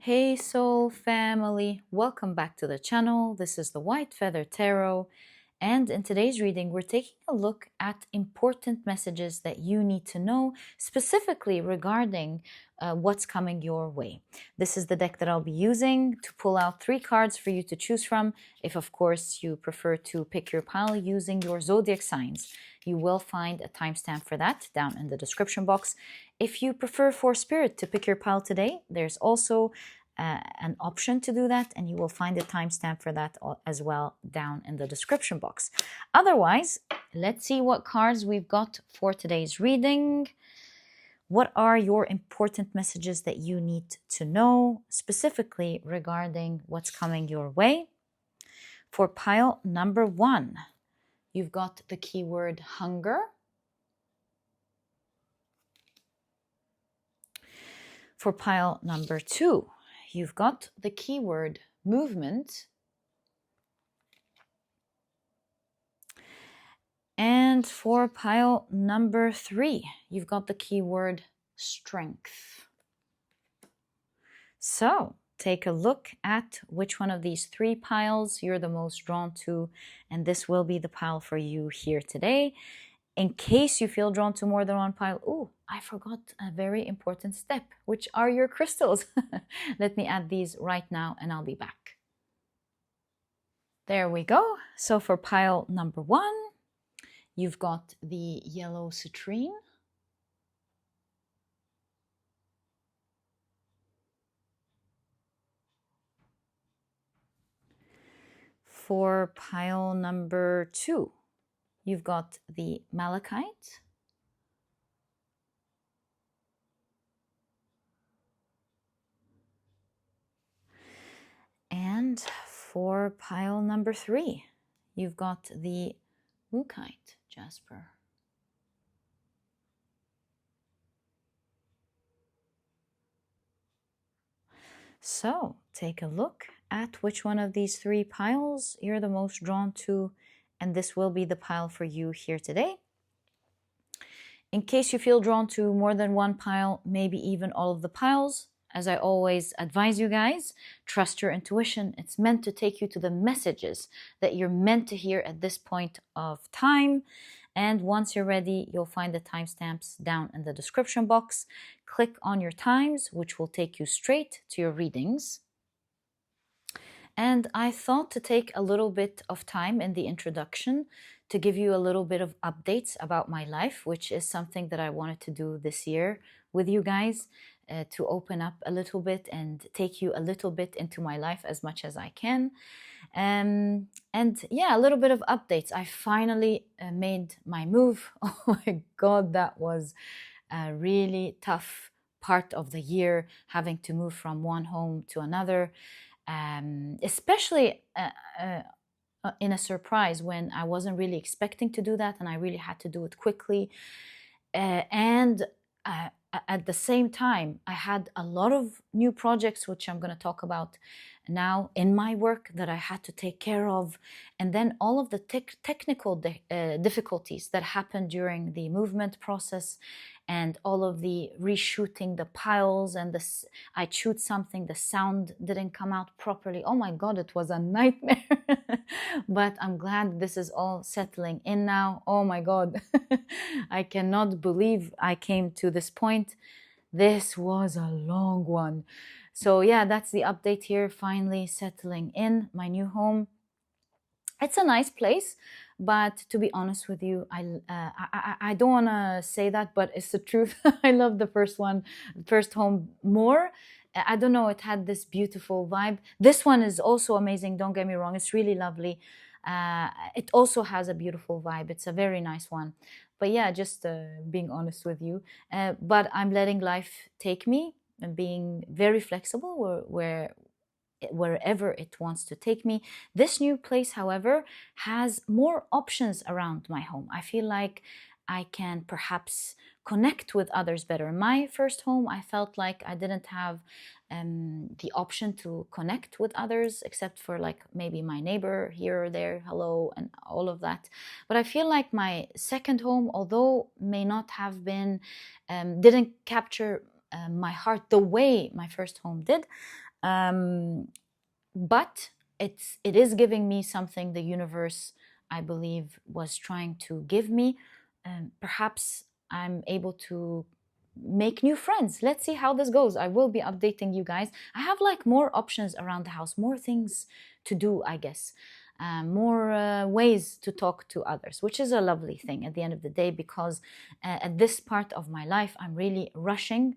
Hey Soul Family, welcome back to the channel. This is the White Feather Tarot, and in today's reading we're taking a look at important messages that you need to know, specifically regarding what's coming your way. This is the deck that I'll be using to pull out 3 cards for you to choose from, if of course you prefer to pick your pile using your zodiac signs. You will find a timestamp for that down in the description box. If you prefer for Spirit to pick your pile today, there's also an option to do that, and you will find a timestamp for that as well down in the description box. Otherwise, let's see what cards we've got for today's reading. What are your important messages that you need to know, specifically regarding what's coming your way? For pile number 1, you've got the keyword hunger. For pile number 2, you've got the keyword movement. And for pile number 3, you've got the keyword strength. So take a look at which one of these 3 piles you're the most drawn to, and this will be the pile for you here today. In case you feel drawn to more than one pile, oh, I forgot a very important step, which are your crystals. Let me add these right now and I'll be back. There we go. So for pile number 1, you've got the yellow citrine. For pile number 2, you've got the malachite. And for pile number 3, you've got the Malakite, Jasper. So take a look at which one of these 3 piles you're the most drawn to, and this will be the pile for you here today. In case you feel drawn to more than one pile, maybe even all of the piles, as I always advise you guys, trust your intuition. It's meant to take you to the messages that you're meant to hear at this point of time. And once you're ready, you'll find the timestamps down in the description box. Click on your times, which will take you straight to your readings. And I thought to take a little bit of time in the introduction to give you a little bit of updates about my life, which is something that I wanted to do this year with you guys, to open up a little bit and take you a little bit into my life as much as I can. And yeah, a little bit of updates. I finally made my move. Oh my God, that was a really tough part of the year, having to move from one home to another. Especially in a surprise when I wasn't really expecting to do that, and I really had to do it quickly. And at the same time, I had a lot of new projects, which I'm going to talk about now in my work, that I had to take care of. And then all of the technical difficulties that happened during the movement process, and all of the reshooting the piles, and I chewed something, the sound didn't come out properly. Oh my God, it was a nightmare. But I'm glad this is all settling in now. Oh my God, I cannot believe I came to this point. This was a long one. So yeah, that's the update here, finally settling in my new home. It's a nice place, but to be honest with you, I don't want to say that, but it's the truth. I love the first home more. I don't know, it had this beautiful vibe. This one is also amazing, don't get me wrong, it's really lovely. It also has a beautiful vibe. It's a very nice one. But yeah, just being honest with you. But I'm letting life take me and being very flexible wherever it wants to take me. This new place, however, has more options around my home. I feel like I can perhaps connect with others better. In my first home, I felt like I didn't have the option to connect with others, except for like maybe my neighbor here or there, hello, and all of that. But I feel like my second home, although may not have been, didn't capture my heart the way my first home did, But it is giving me something the universe, I believe, was trying to give me. Perhaps I'm able to make new friends. Let's see how this goes. I will be updating you guys. I have like more options around the house, more things to do, I guess. More ways to talk to others, which is a lovely thing at the end of the day, because at this part of my life, I'm really rushing.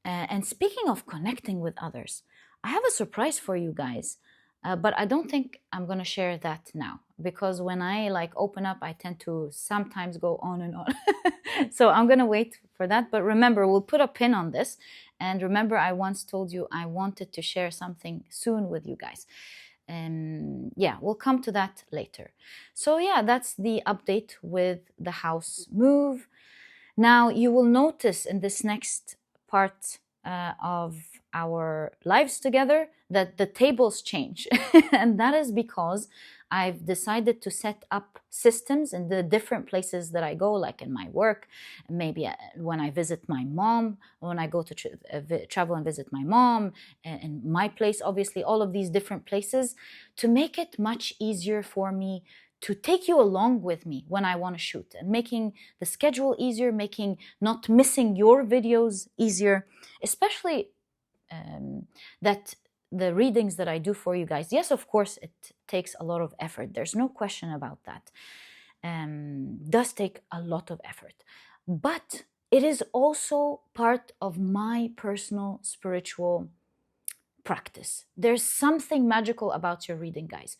And speaking of connecting with others, I have a surprise for you guys, but I don't think I'm going to share that now, because when I like open up, I tend to sometimes go on and on. So I'm going to wait for that. But remember, we'll put a pin on this. And remember, I once told you I wanted to share something soon with you guys. Yeah, we'll come to that later. So yeah, that's the update with the house move. Now you will notice in this next part of our lives together that the tables change. And that is because I've decided to set up systems in the different places that I go, like in my work, maybe when I visit my mom, when I go to travel and visit my mom, and my place, obviously, all of these different places, to make it much easier for me to take you along with me when I want to shoot, and making the schedule easier, making not missing your videos easier, especially that the readings that I do for you guys. Yes, of course, it takes a lot of effort. There's no question about that. Does take a lot of effort. But it is also part of my personal spiritual practice. There's something magical about your reading, guys.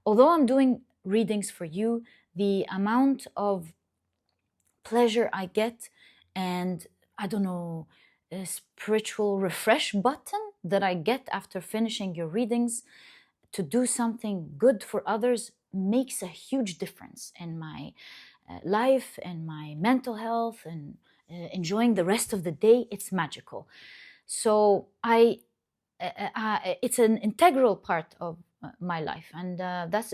Although I'm doing readings for you, the amount of pleasure I get, and I don't know, a spiritual refresh button that I get after finishing your readings to do something good for others makes a huge difference in my life and my mental health, and enjoying the rest of the day. It's magical. So it's an integral part of my life, and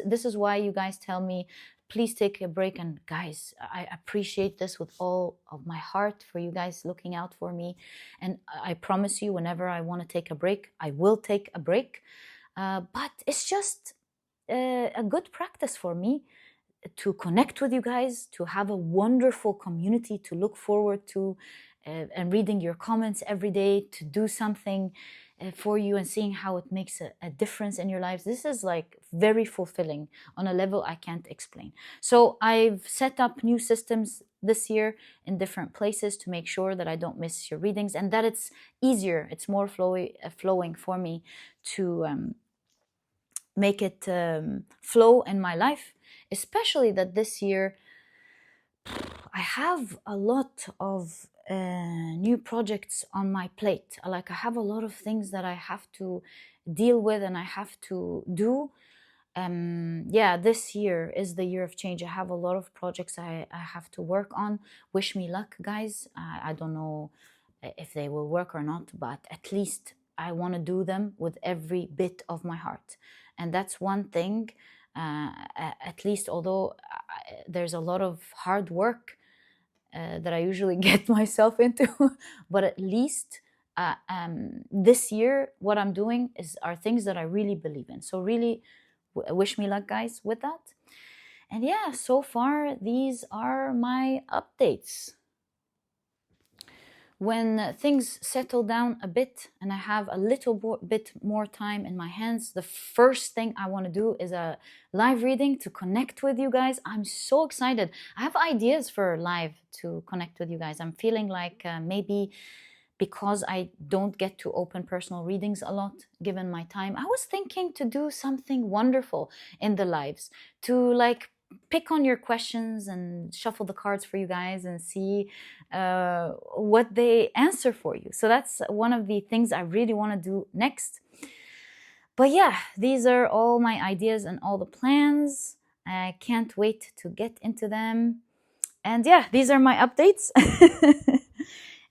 this is why you guys tell me, please take a break. And guys, I appreciate this with all of my heart, for you guys looking out for me. And I promise you, whenever I want to take a break, I will take a break. But it's just a good practice for me to connect with you guys, to have a wonderful community to look forward to, and reading your comments every day, to do something for you and seeing how it makes a difference in your lives. This is like very fulfilling on a level I can't explain. So I've set up new systems this year in different places to make sure that I don't miss your readings, and that it's easier, it's more flowing for me to make it flow in my life. Especially that this year I have a lot of new projects on my plate. Like, I have a lot of things that I have to deal with and I have to do. Yeah, this year is the year of change. I have a lot of projects I have to work on. Wish me luck, guys. I don't know if they will work or not, but at least I want to do them with every bit of my heart. And that's one thing, at least, although there's a lot of hard work that I usually get myself into, but at least this year, what I'm doing are things that I really believe in. So really, wish me luck, guys, with that. And yeah, so far, these are my updates. When things settle down a bit and I have a little bit more time in my hands, the first thing I want to do is a live reading to connect with you guys. I'm so excited. I have ideas for live to connect with you guys. I'm feeling like maybe because I don't get to open personal readings a lot, given my time, I was thinking to do something wonderful in the lives, to like pick on your questions and shuffle the cards for you guys and see what they answer for you. So that's one of the things I really want to do next. But yeah, these are all my ideas and all the plans. I can't wait to get into them. And yeah, these are my updates.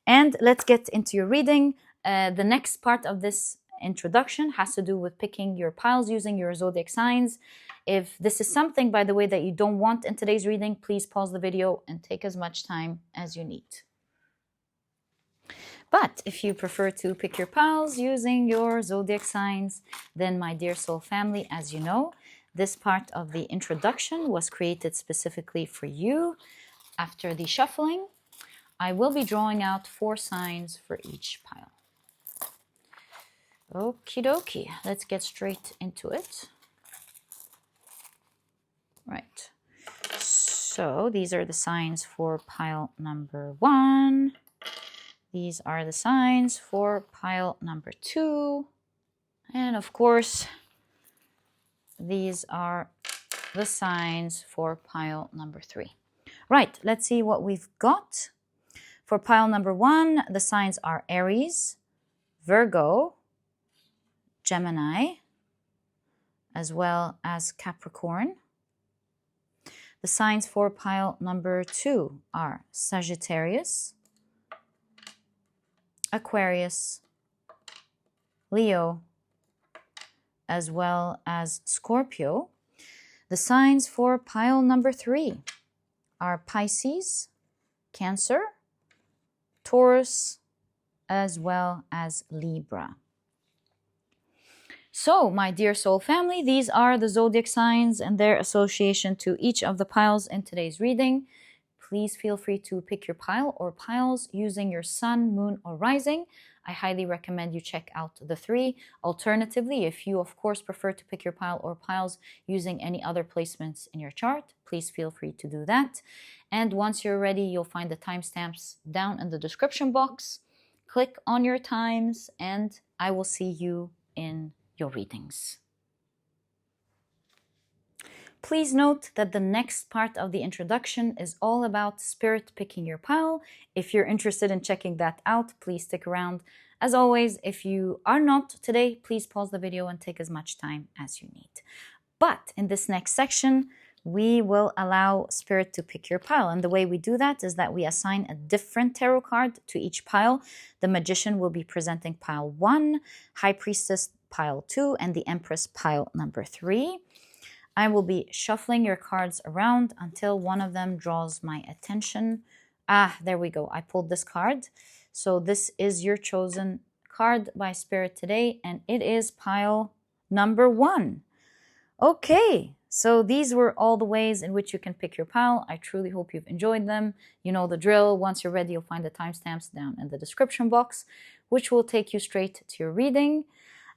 And let's get into your reading. The next part of this introduction has to do with picking your piles using your zodiac signs. If this is something, by the way, that you don't want in today's reading, please pause the video and take as much time as you need. But if you prefer to pick your piles using your zodiac signs, then my dear soul family, as you know, this part of the introduction was created specifically for you. After the shuffling, I will be drawing out 4 signs for each pile. Okie dokie, let's get straight into it. Right, so these are the signs for pile number 1. These are the signs for pile number 2. And of course, these are the signs for pile number 3. Right, let's see what we've got. For pile number 1, the signs are Aries, Virgo, Gemini, as well as Capricorn. The signs for pile number 2 are Sagittarius, Aquarius, Leo, as well as Scorpio. The signs for pile number 3 are Pisces, Cancer, Taurus, as well as Libra. So, my dear soul family, these are the zodiac signs and their association to each of the piles in today's reading. Please feel free to pick your pile or piles using your sun, moon, or rising. I highly recommend you check out the 3. Alternatively, if you, of course, prefer to pick your pile or piles using any other placements in your chart, please feel free to do that. And once you're ready, you'll find the timestamps down in the description box. Click on your times, and I will see you in your readings. Please note that the next part of the introduction is all about spirit picking your pile. If you're interested in checking that out, please stick around. As always, if you are not today, please pause the video and take as much time as you need. But in this next section, we will allow spirit to pick your pile. And the way we do that is that we assign a different tarot card to each pile. The Magician will be presenting pile 1, High Priestess pile 2, and the Empress pile number 3. I will be shuffling your cards around until one of them draws my attention. There we go. I pulled this card. So this is your chosen card by Spirit today, and it is pile number 1. Okay, so these were all the ways in which you can pick your pile. I truly hope you've enjoyed them. You know the drill. Once you're ready, you'll find the timestamps down in the description box, which will take you straight to your reading.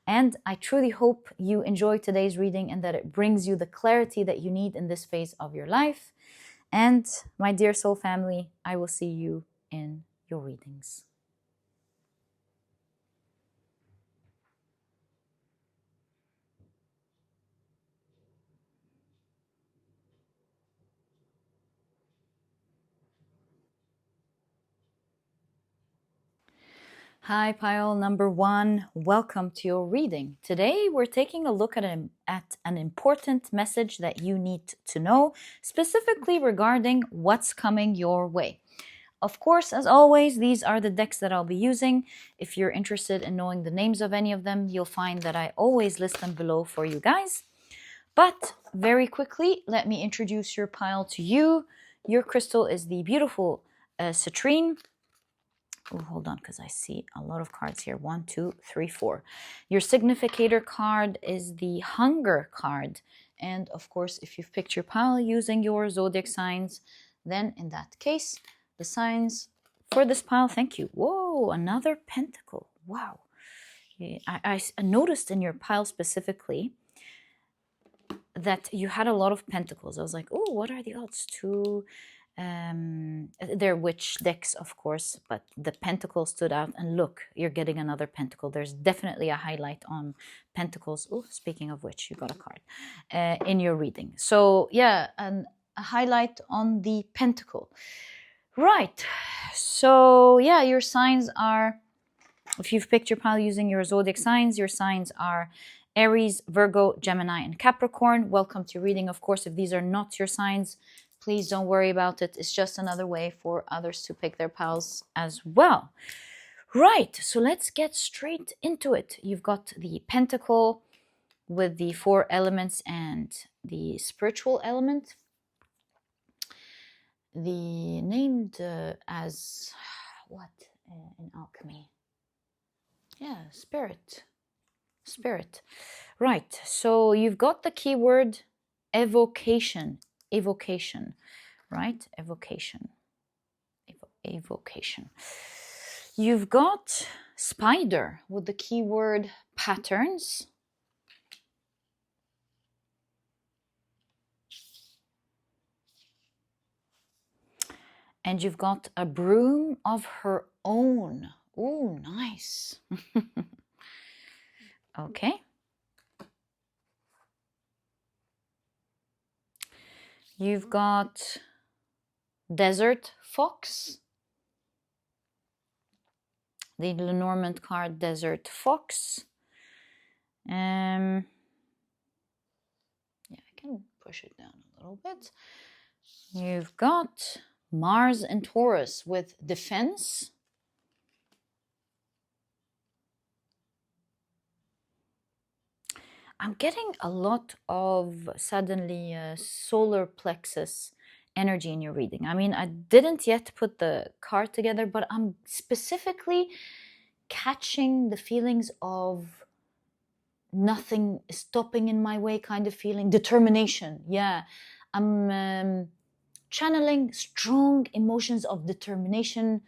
And I truly hope you enjoy today's reading and that it brings you the clarity that you need in this phase of your life. And my dear soul family, I will see you in your readings. Hi, pile number 1. Welcome to your reading. Today, we're taking a look at an important message that you need to know, specifically regarding what's coming your way. Of course, as always, these are the decks that I'll be using. If you're interested in knowing the names of any of them, you'll find that I always list them below for you guys. But very quickly, let me introduce your pile to you. Your crystal is the beautiful Citrine. Oh, hold on, because I see a lot of cards here. 1, 2, 3, 4. Your significator card is the Hunger card. And of course, if you've picked your pile using your zodiac signs, then in that case, the signs for this pile, thank you. Whoa, another pentacle. Wow. I noticed in your pile specifically that you had a lot of pentacles. I was like, oh, what are the odds to... they're witch decks, of course, but the pentacle stood out. And look, you're getting another pentacle. There's definitely a highlight on pentacles. Oh, speaking of which, you got a card in your reading. So yeah, a highlight on the pentacle. Right. So yeah, your signs are, if you've picked your pile using your zodiac signs, your signs are Aries, Virgo, Gemini, and Capricorn. Welcome to your reading. Of course, if these are not your signs, please don't worry about it. It's just another way for others to pick their pals as well. Right, so let's get straight into it. You've got the pentacle with the 4 elements and the spiritual element. The named as, what in alchemy? Yeah, spirit. Spirit. Right. So you've got the keyword evocation. Evocation. Right? Evocation. Evocation. You've got spider with the keyword patterns. And you've got a broom of her own. Ooh, nice. Okay. You've got desert fox. The Lenormand card, desert fox. Yeah, I can push it down a little bit. You've got Mars and Taurus with defense. I'm getting a lot of suddenly solar plexus energy in your reading. I mean, I didn't yet put the card together, but I'm specifically catching the feelings of nothing stopping in my way kind of feeling. Determination. Yeah. I'm channeling strong emotions of determination,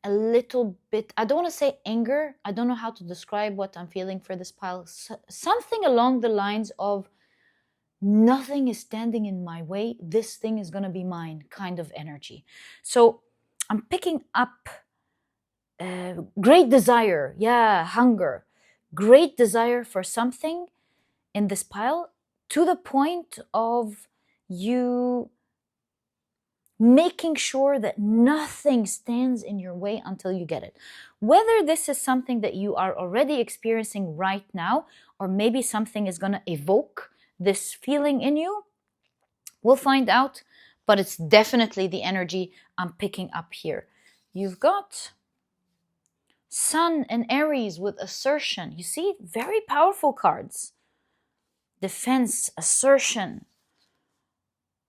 a little bit, I don't want to say anger, I don't know how to describe what I'm feeling for this pile. Something along the lines of nothing is standing in my way, this thing is going to be mine kind of energy. So I'm picking up great desire, yeah, hunger, great desire for something in this pile, to the point of you making sure that nothing stands in your way until you get it. Whether this is something that you are already experiencing right now, or maybe something is going to evoke this feeling in you, we'll find out, but it's definitely the energy I'm picking up here. You've got Sun and Aries with assertion. You see, very powerful cards. Defense, assertion.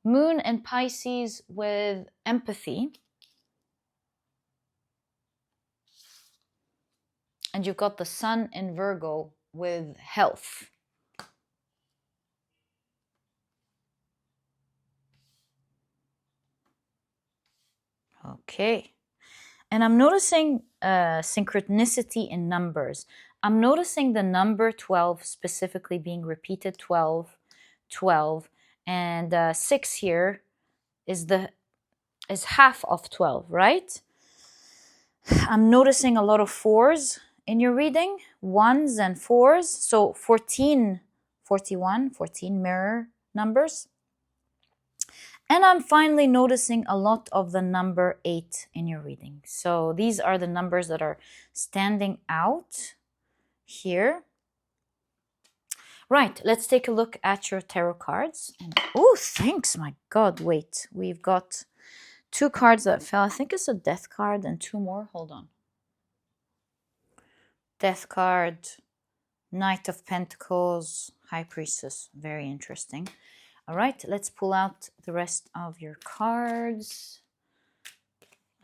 Moon and Pisces with empathy. And you've got the Sun in Virgo with health. Okay. And I'm noticing synchronicity in numbers. I'm noticing the number 12 specifically being repeated, 12, 12. And 6 here is half of 12, right? I'm noticing a lot of 4s in your reading, 1s and 4s. So 14, 41, 14 mirror numbers. And I'm finally noticing a lot of the number 8 in your reading. So these are the numbers that are standing out here. Right, let's take a look at your tarot cards. Oh, thanks, my God, wait. We've got 2 cards that fell. I think it's a death card and 2 more. Hold on. Death card, Knight of Pentacles, High Priestess. Very interesting. All right, let's pull out the rest of your cards.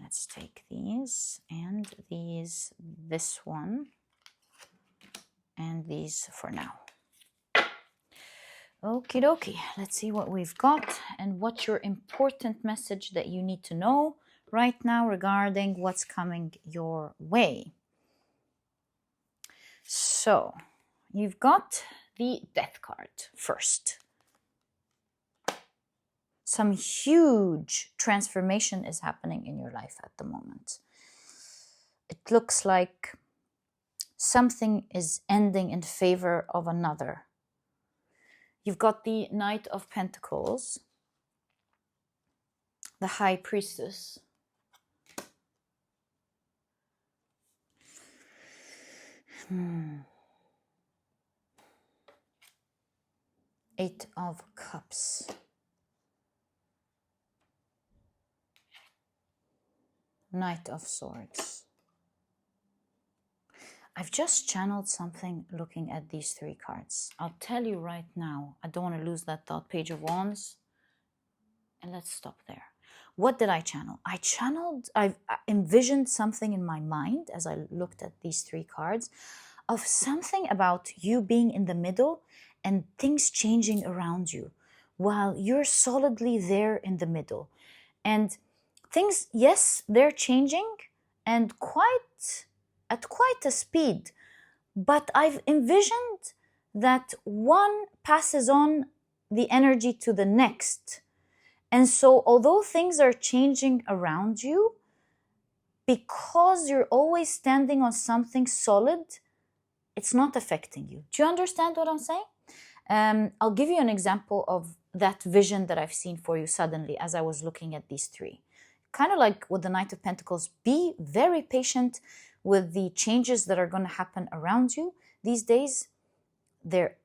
Let's take these and these, this one, and these for now. Okie dokie, let's see what we've got and what's your important message that you need to know right now regarding what's coming your way. So, you've got the Death card first. Some huge transformation is happening in your life at the moment. It looks like something is ending in favor of another. You've got the Knight of Pentacles, the High Priestess, Eight of Cups, Knight of Swords. I've just channeled something looking at these 3 cards. I'll tell you right now, I don't want to lose that thought. Page of Wands. And let's stop there. What did I channel? I envisioned something in my mind as I looked at these 3 cards, of something about you being in the middle and things changing around you while you're solidly there in the middle. And things, yes, they're changing, and at quite a speed, but I've envisioned that one passes on the energy to the next. And so although things are changing around you, because you're always standing on something solid, it's not affecting you. Do you understand what I'm saying? I'll give you an example of that vision that I've seen for you suddenly as I was looking at these 3. Kind of like with the Knight of Pentacles, be very patient with the changes that are going to happen around you these days. There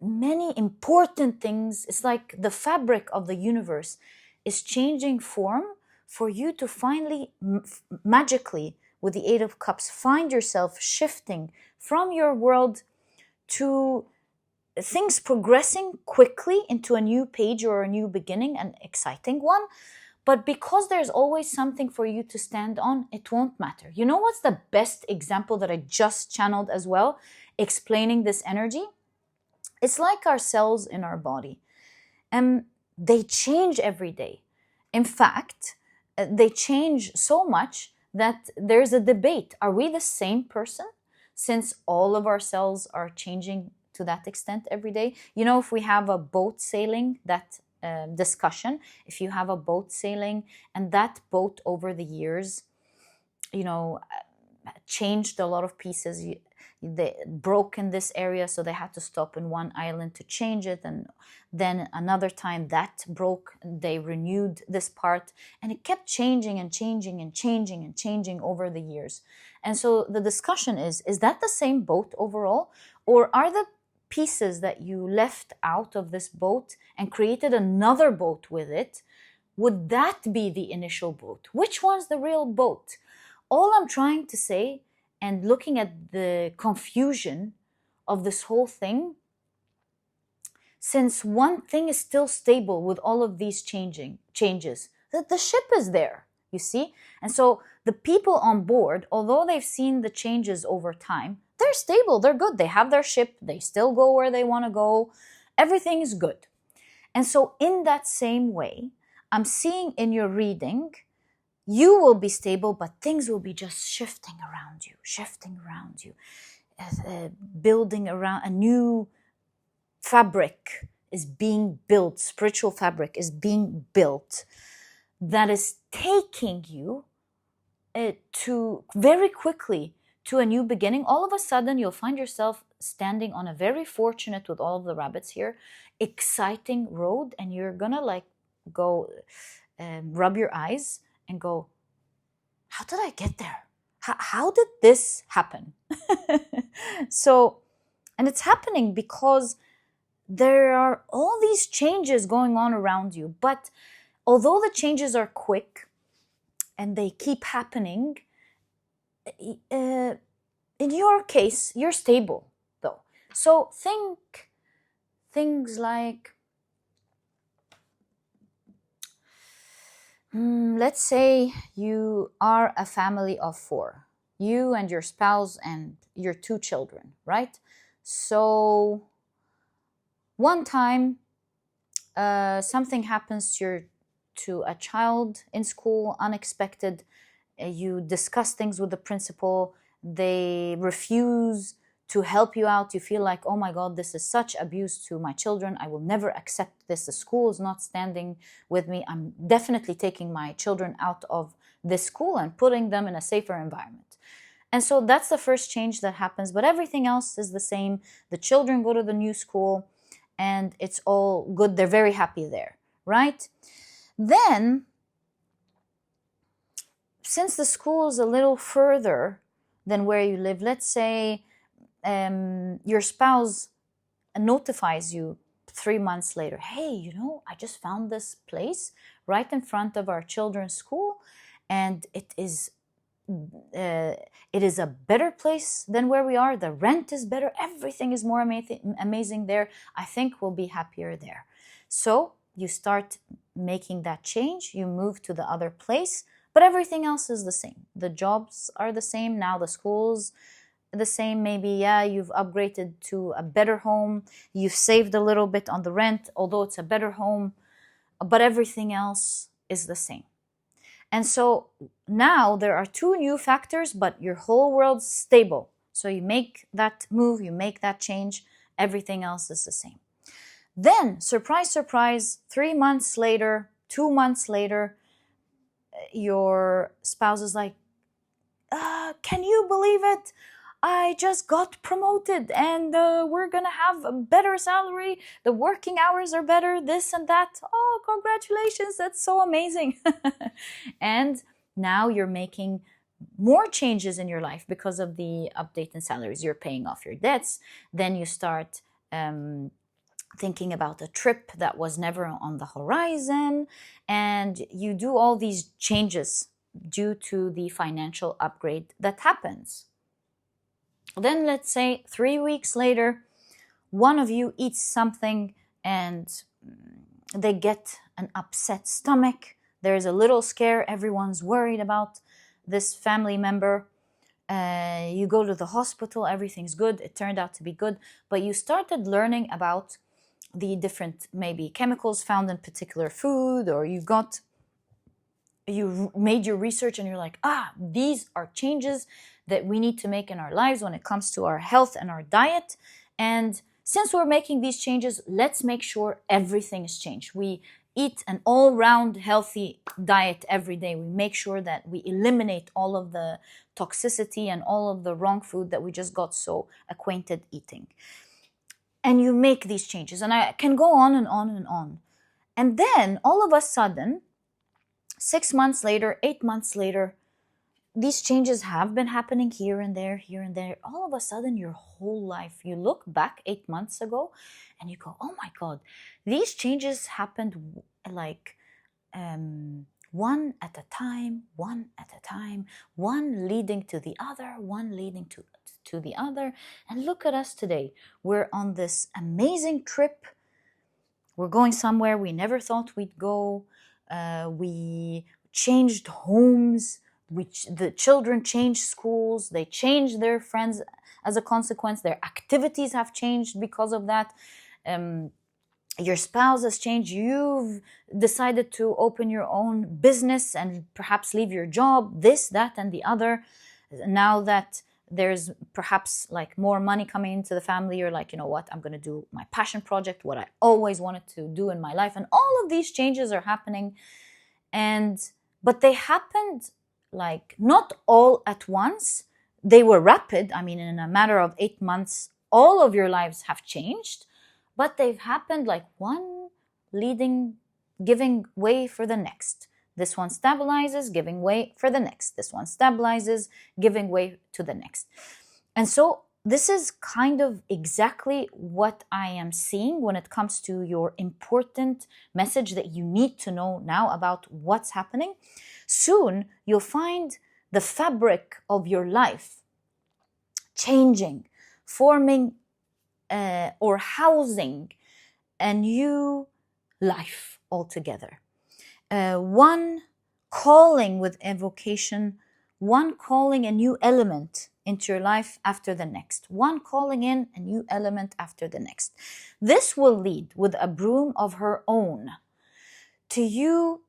many important things. It's like the fabric of the universe is changing form for you to finally, magically, with the 8 of Cups, find yourself shifting from your world to things progressing quickly into a new page or a new beginning, an exciting one. But because there's always something for you to stand on, it won't matter. You know what's the best example that I just channeled as well, explaining this energy? It's like our cells in our body. They change every day. In fact, they change so much that there's a debate. Are we the same person? Since all of our cells are changing to that extent every day. You know, if we have a boat sailing, that discussion, if you have a boat sailing and that boat over the years, you know, changed a lot of pieces, they broke in this area, so they had to stop in one island to change it, and then another time that broke, they renewed this part, and it kept changing and changing and changing and changing over the years. And so the discussion is that the same boat overall, or are the pieces that you left out of this boat and created another boat with it, would that be the initial boat? Which one's the real boat? All I'm trying to say, and looking at the confusion of this whole thing, since one thing is still stable with all of these changes, that the ship is there, you see? And so the people on board, although they've seen the changes over time, they're stable, they're good, they have their ship, they still go where they want to go, everything is good. And so in that same way, I'm seeing in your reading, you will be stable, but things will be just shifting around you, building around. A new fabric is being built, spiritual fabric is being built, that is taking you to very quickly to a new beginning. All of a sudden, you'll find yourself standing on a very fortunate, with all of the rabbits here, exciting road, and you're gonna like go rub your eyes and go, how did I get there? How did this happen? So, and it's happening because there are all these changes going on around you. But although the changes are quick and they keep happening, in your case, you're stable though. So think things like, let's say you are a family of 4, you and your spouse and your 2 children, right? So one time something happens to a child in school, unexpected. You discuss things with the principal, they refuse to help you out. You feel like, oh my God, this is such abuse to my children. I will never accept this. The school is not standing with me. I'm definitely taking my children out of this school and putting them in a safer environment. And so that's the first change that happens, but everything else is the same. The children go to the new school and it's all good. They're very happy there, right? Then, since the school is a little further than where you live, let's say your spouse notifies you 3 months later, hey, you know, I just found this place right in front of our children's school, and it is a better place than where we are. The rent is better. Everything is more amazing there. I think we'll be happier there. So you start making that change, you move to the other place, but everything else is the same. The jobs are the same, now the schools the same, maybe, yeah, you've upgraded to a better home, you've saved a little bit on the rent, although it's a better home, but everything else is the same. And so now there are two new factors, but your whole world's stable. So you make that move, you make that change, everything else is the same. Then, surprise, surprise, 3 months later, 2 months later, your spouse is like, can you believe it? I just got promoted and we're gonna have a better salary. The working hours are better, this and that. Oh, congratulations, that's so amazing. And now you're making more changes in your life because of the update in salaries. You're paying off your debts. Then you start thinking about a trip that was never on the horizon. And you do all these changes due to the financial upgrade that happens. Then let's say 3 weeks later, one of you eats something and they get an upset stomach. There's a little scare. Everyone's worried about this family member. You go to the hospital, everything's good. It turned out to be good. But you started learning about the different maybe chemicals found in particular food, or you made your research and you're like, these are changes that we need to make in our lives when it comes to our health and our diet. And since we're making these changes, let's make sure everything is changed. We eat an all-round healthy diet every day. We make sure that we eliminate all of the toxicity and all of the wrong food that we just got so acquainted eating. And you make these changes. And I can go on and on and on. And then all of a sudden, 6 months later, 8 months later, these changes have been happening here and there, here and there. All of a sudden, your whole life, you look back 8 months ago and you go, oh my God, these changes happened like one at a time, one at a time, one leading to the other, one leading to the other. And look at us today. We're on this amazing trip. We're going somewhere we never thought we'd go. We changed homes. The children changed schools. They changed their friends as a consequence. Their activities have changed because of that. Your spouse has changed. You've decided to open your own business and perhaps leave your job, this, that, and the other. Now that there's perhaps like more money coming into the family, you're like, you know what, I'm going to do my passion project, what I always wanted to do in my life. And all of these changes are happening. But they happened like not all at once. They were rapid. I mean, in a matter of 8 months, all of your lives have changed, but they've happened like one giving way for the next. This one stabilizes, giving way for the next. This one stabilizes, giving way to the next. And so this is kind of exactly what I am seeing when it comes to your important message that you need to know now about what's happening. Soon, you'll find the fabric of your life changing, forming or housing a new life altogether. One calling with evocation, one calling a new element into your life after the next, one calling in a new element after the next. This will lead with a broom of her own to you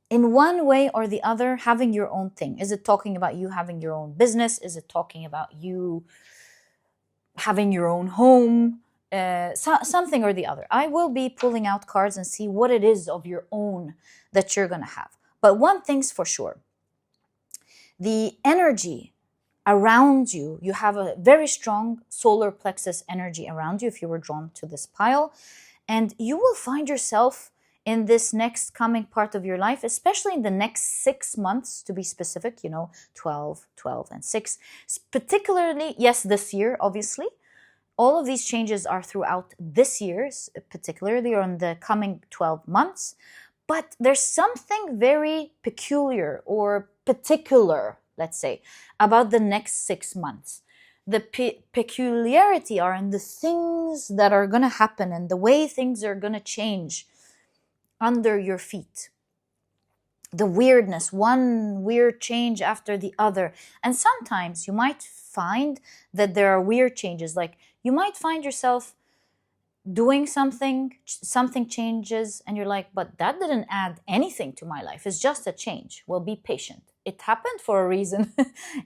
in one way or the other having your own thing. Is it talking about you having your own business? Is it talking about you having your own home? Something or the other. I will be pulling out cards and see what it is of your own that you're going to have. But one thing's for sure. The energy around you, you have a very strong solar plexus energy around you if you were drawn to this pile. And you will find yourself in this next coming part of your life, especially in the next 6 months, to be specific, 12, and 6. Particularly, yes, this year, obviously. All of these changes are throughout this year, particularly on the coming 12 months. But there's something very peculiar or particular, let's say, about the next 6 months. the peculiarity are in the things that are going to happen and the way things are going to change under your feet. The weirdness, one weird change after the other. And sometimes you might find that there are weird changes. Like you might find yourself doing something changes, and you're like, but that didn't add anything to my life. It's just a change. Well, be patient. It happened for a reason,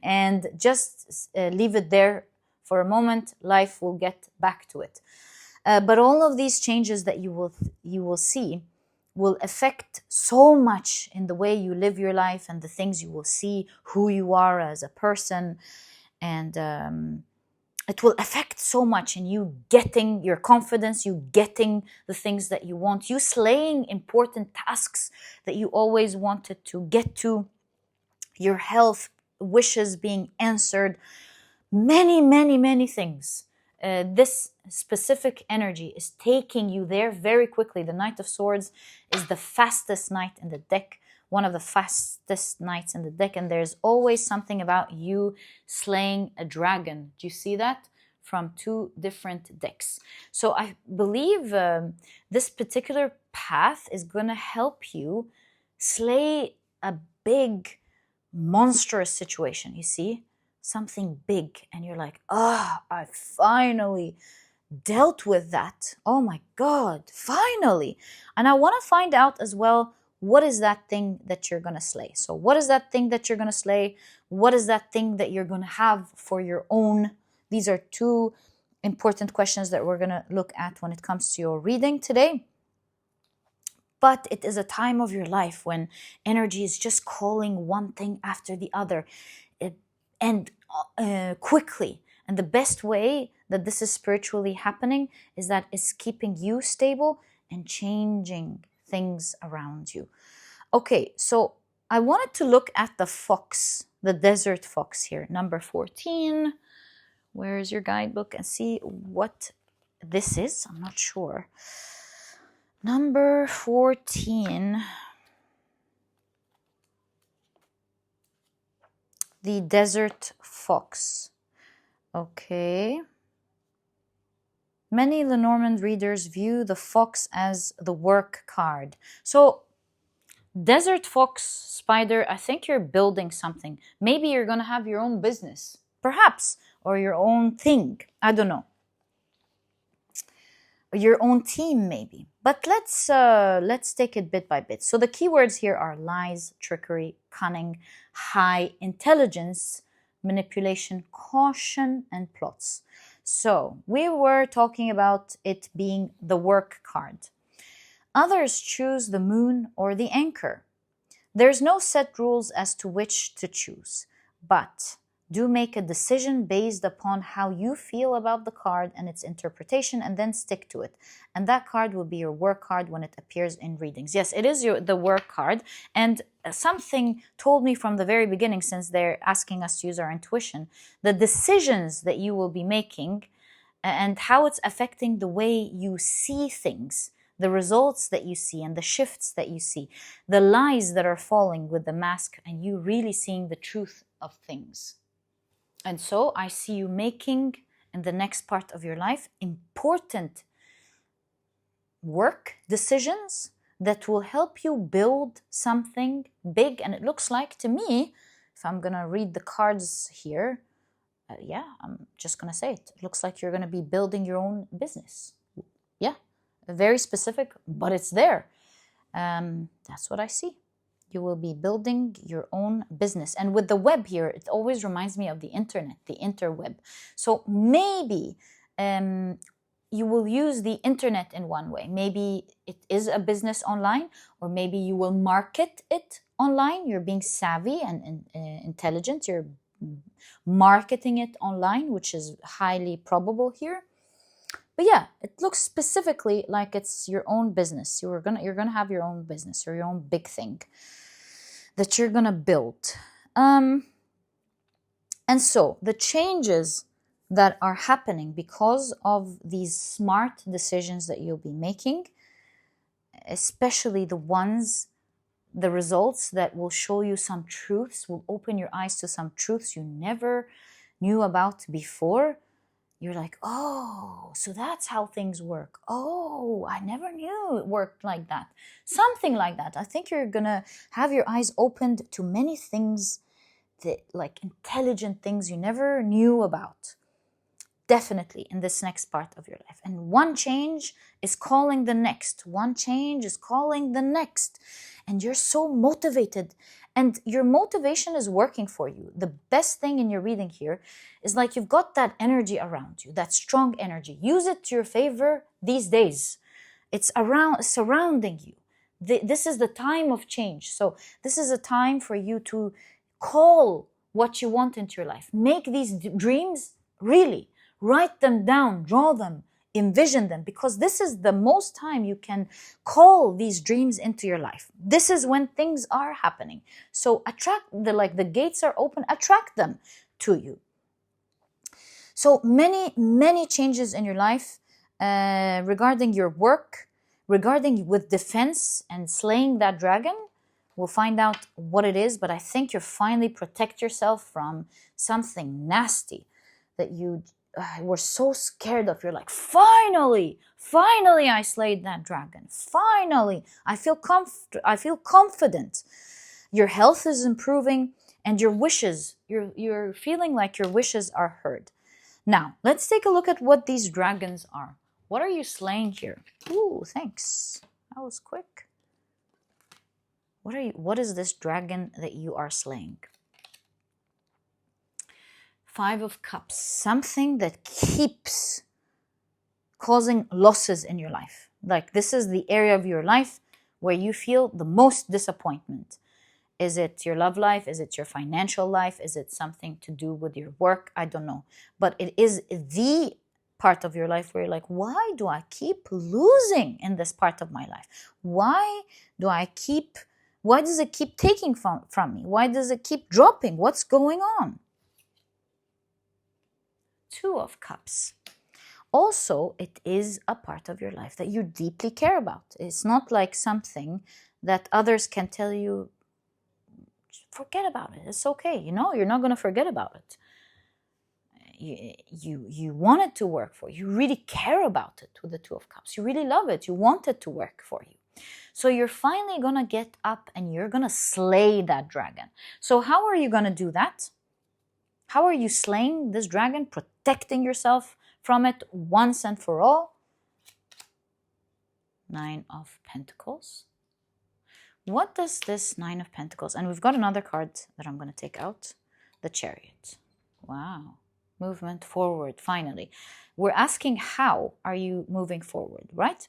and just leave it there for a moment. Life will get back to it. But all of these changes that you will see will affect so much in the way you live your life and the things you will see, who you are as a person, and it will affect so much in you getting your confidence, you getting the things that you want, you slaying important tasks that you always wanted to get to, your health wishes being answered, many, many, many things. This specific energy is taking you there very quickly. The Knight of Swords is the fastest knight in the deck, one of the fastest knights in the deck, and there's always something about you slaying a dragon. Do you see that? From two different decks. So I believe this particular path is going to help you slay a big, monstrous situation, you see? Something big, and you're like, I finally dealt with that. Oh my God, finally. And I want to find out as well, what is that thing that you're going to slay? So what is that thing that you're going to slay? What is that thing that you're going to have for your own? These are two important questions that we're going to look at when it comes to your reading today. But it is a time of your life when energy is just calling one thing after the other, and quickly. And the best way that this is spiritually happening is that it's keeping you stable and changing things around you. Okay, so I wanted to look at the fox, the desert fox here, number 14. Where's your guidebook? And see what this is. I'm not sure. Number 14. The desert fox. Okay. Many Lenormand readers view the fox as the work card. So, desert fox, spider, I think you're building something. Maybe you're going to have your own business, perhaps, or your own thing. I don't know. Your own team, maybe. But let's take it bit by bit. So the keywords here are lies, trickery, cunning, high intelligence, manipulation, caution, and plots. So we were talking about it being the work card. Others choose the moon or the anchor. There's no set rules as to which to choose, but do make a decision based upon how you feel about the card and its interpretation, and then stick to it. And that card will be your work card when it appears in readings. Yes, it is the work card. And something told me from the very beginning, since they're asking us to use our intuition, the decisions that you will be making and how it's affecting the way you see things, the results that you see and the shifts that you see, the lies that are falling with the mask, and you really seeing the truth of things. And so I see you making, in the next part of your life, important work decisions that will help you build something big. And it looks like to me, if I'm going to read the cards here, I'm just going to say it. It looks like you're going to be building your own business. Yeah, very specific, but it's there. That's what I see. You will be building your own business. And with the web here, it always reminds me of the internet, the interweb. So maybe you will use the internet in one way. Maybe it is a business online, or maybe you will market it online. You're being savvy and intelligent. You're marketing it online, which is highly probable here. But yeah, it looks specifically like it's your own business. You're gonna have your own business, or your own big thing that you're gonna build. And so the changes that are happening because of these smart decisions that you'll be making, especially the results that will show you some truths, will open your eyes to some truths you never knew about before, you're like, oh, so that's how things work. Oh, I never knew it worked like that. Something like that. I think you're going to have your eyes opened to many things, that, like intelligent things you never knew about. Definitely in this next part of your life. And one change is calling the next. One change is calling the next. And you're so motivated. And your motivation is working for you. The best thing in your reading here is like you've got that energy around you, that strong energy. Use it to your favor these days. It's surrounding you. This is the time of change. So this is a time for you to call what you want into your life. Make these dreams really. Write them down, draw them, envision them, because this is the most time you can call these dreams into your life. This is when things are happening. So attract the gates are open, attract them to you. So many changes in your life regarding your work, regarding with defense and slaying that dragon. We'll find out what it is, but I think you finally protect yourself from something nasty that you were so scared of. You're like, finally I slayed that dragon. Finally, I feel confident. Your health is improving, and your wishes, you're feeling like your wishes are heard. Now, let's take a look at what these dragons are. What are you slaying here? Ooh, thanks. That was quick. What is this dragon that you are slaying? 5 of Cups, something that keeps causing losses in your life. Like this is the area of your life where you feel the most disappointment. Is it your love life? Is it your financial life? Is it something to do with your work? I don't know. But it is the part of your life where you're like, why do I keep losing in this part of my life? Why does it keep taking from me? Why does it keep dropping? What's going on? 2 of Cups. Also, it is a part of your life that you deeply care about. It's not like something that others can tell you, forget about it. It's okay. You're not going to forget about it. You want it to work for you. You really care about it with the 2 of Cups. You really love it. You want it to work for you. So you're finally going to get up and you're going to slay that dragon. So how are you going to do that? How are you slaying this dragon, protecting yourself from it once and for all? 9 of Pentacles. What does this 9 of Pentacles, and we've got another card that I'm going to take out, the Chariot. Wow. Movement forward, finally. We're asking, how are you moving forward, right?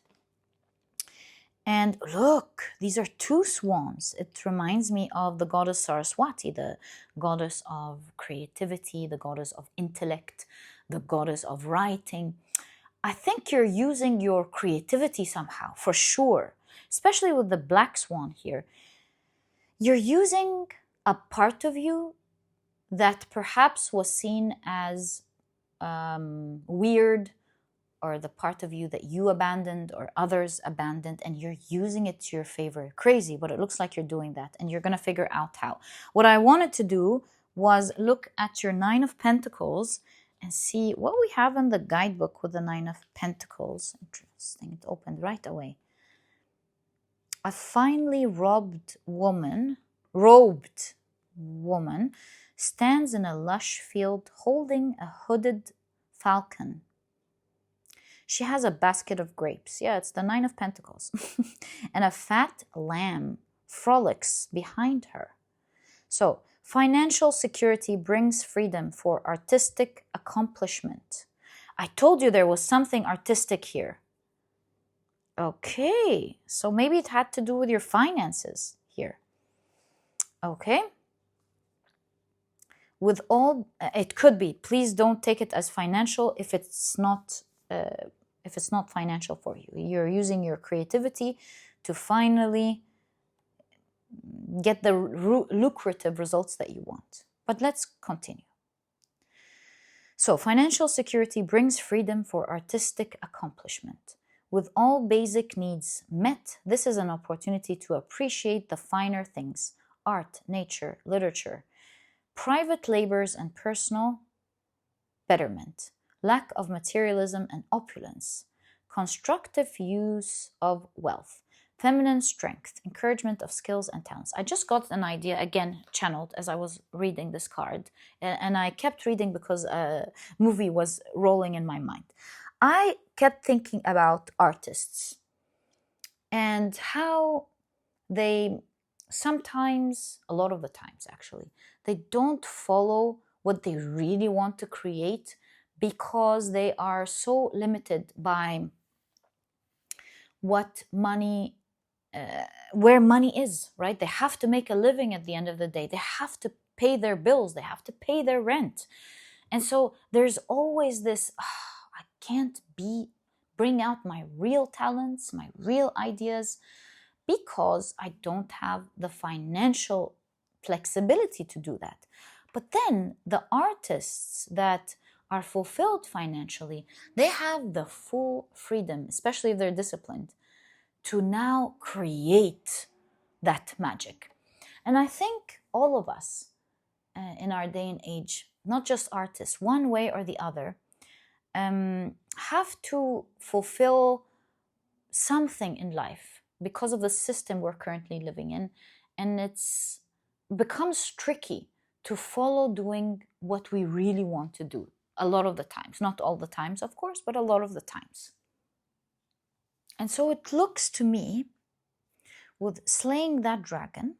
And look, these are 2 swans. It reminds me of the goddess Saraswati, the goddess of creativity, the goddess of intellect, the goddess of writing. I think you're using your creativity somehow, for sure, especially with the black swan here. You're using a part of you that perhaps was seen as weird, or the part of you that you abandoned or others abandoned, and you're using it to your favor. Crazy, but it looks like you're doing that, and you're going to figure out how. What I wanted to do was look at your 9 of Pentacles and see what we have in the guidebook with the 9 of Pentacles. Interesting, it opened right away. A finely robed woman stands in a lush field holding a hooded falcon. She has a basket of grapes. Yeah, it's the 9 of Pentacles. And a fat lamb frolics behind her. So, financial security brings freedom for artistic accomplishment. I told you there was something artistic here. Okay, so maybe it had to do with your finances here. Okay. With all, it could be. Please don't take it as financial if it's not financial for you. You're using your creativity to finally get the lucrative results that you want. But let's continue. So, financial security brings freedom for artistic accomplishment. With all basic needs met, this is an opportunity to appreciate the finer things: art, nature, literature, private labors, and personal betterment, lack of materialism and opulence, constructive use of wealth, feminine strength, encouragement of skills and talents. I just got an idea, again, channeled as I was reading this card, and I kept reading because a movie was rolling in my mind. I kept thinking about artists and how they sometimes, a lot of the times actually, they don't follow what they really want to create because they are so limited by what money, where money is, right? They have to make a living at the end of the day. They have to pay their bills. They have to pay their rent. And so there's always this, I can't bring out my real talents, my real ideas, because I don't have the financial flexibility to do that. But then the artists that are fulfilled financially, they have the full freedom, especially if they're disciplined, to now create that magic. And I think all of us in our day and age, not just artists, one way or the other, have to fulfill something in life because of the system we're currently living in. And it's becomes tricky to follow doing what we really want to do a lot of the times. Not all the times, of course, but a lot of the times. And so it looks to me, with slaying that dragon,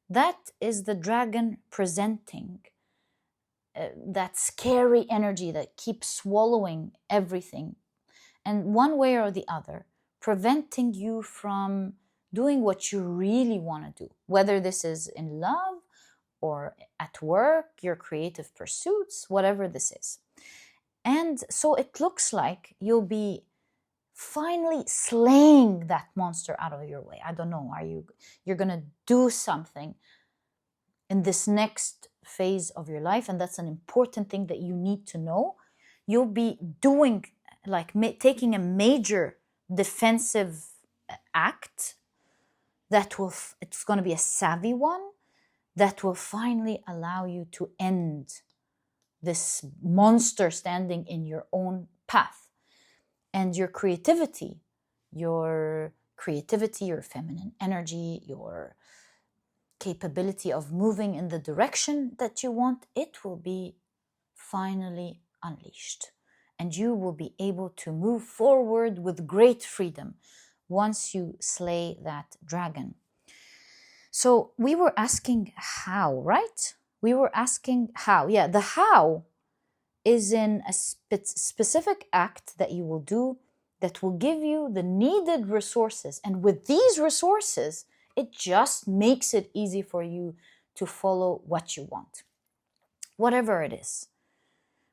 that is the dragon presenting that scary energy that keeps swallowing everything, and one way or the other, preventing you from doing what you really want to do, whether this is in love or at work, your creative pursuits, whatever this is. And so it looks like you'll be finally slaying that monster out of your way. I don't know, you're going to do something in this next phase of your life, and that's an important thing that you need to know. You'll be doing, like, taking a major defensive act that will, it's going to be a savvy one that will finally allow you to end this monster standing in your own path. And your creativity, your feminine energy, your capability of moving in the direction that you want, it will be finally unleashed. And you will be able to move forward with great freedom once you slay that dragon. So we were asking how, right? We were asking how. Yeah, the how is in a specific act that you will do that will give you the needed resources. And with these resources, it just makes it easy for you to follow what you want, whatever it is.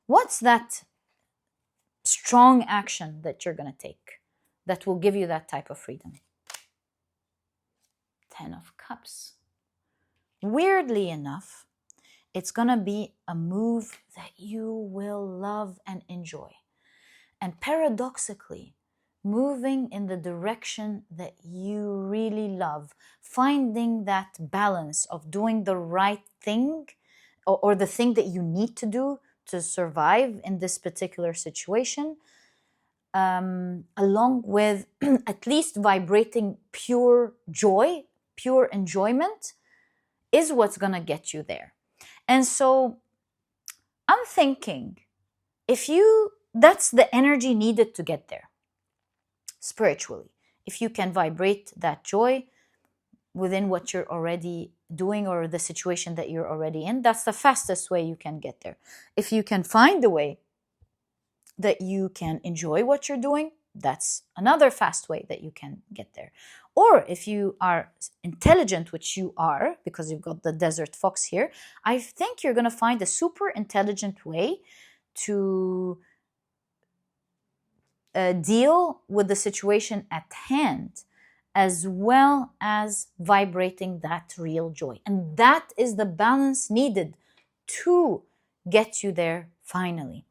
What's that strong action that you're going to take that will give you that type of freedom? 10 of Cups. Weirdly enough, it's going to be a move that you will love and enjoy. And paradoxically, moving in the direction that you really love, finding that balance of doing the right thing or the thing that you need to do to survive in this particular situation, along with at least vibrating pure joy, pure enjoyment, is what's going to get you there. And so I'm thinking, that's the energy needed to get there spiritually. If you can vibrate that joy within what you're already doing or the situation that you're already in, that's the fastest way you can get there. If you can find a way that you can enjoy what you're doing, that's another fast way that you can get there. Or if you are intelligent, which you are, because you've got the desert fox here, I think you're going to find a super intelligent way to deal with the situation at hand, as well as vibrating that real joy. And that is the balance needed to get you there finally.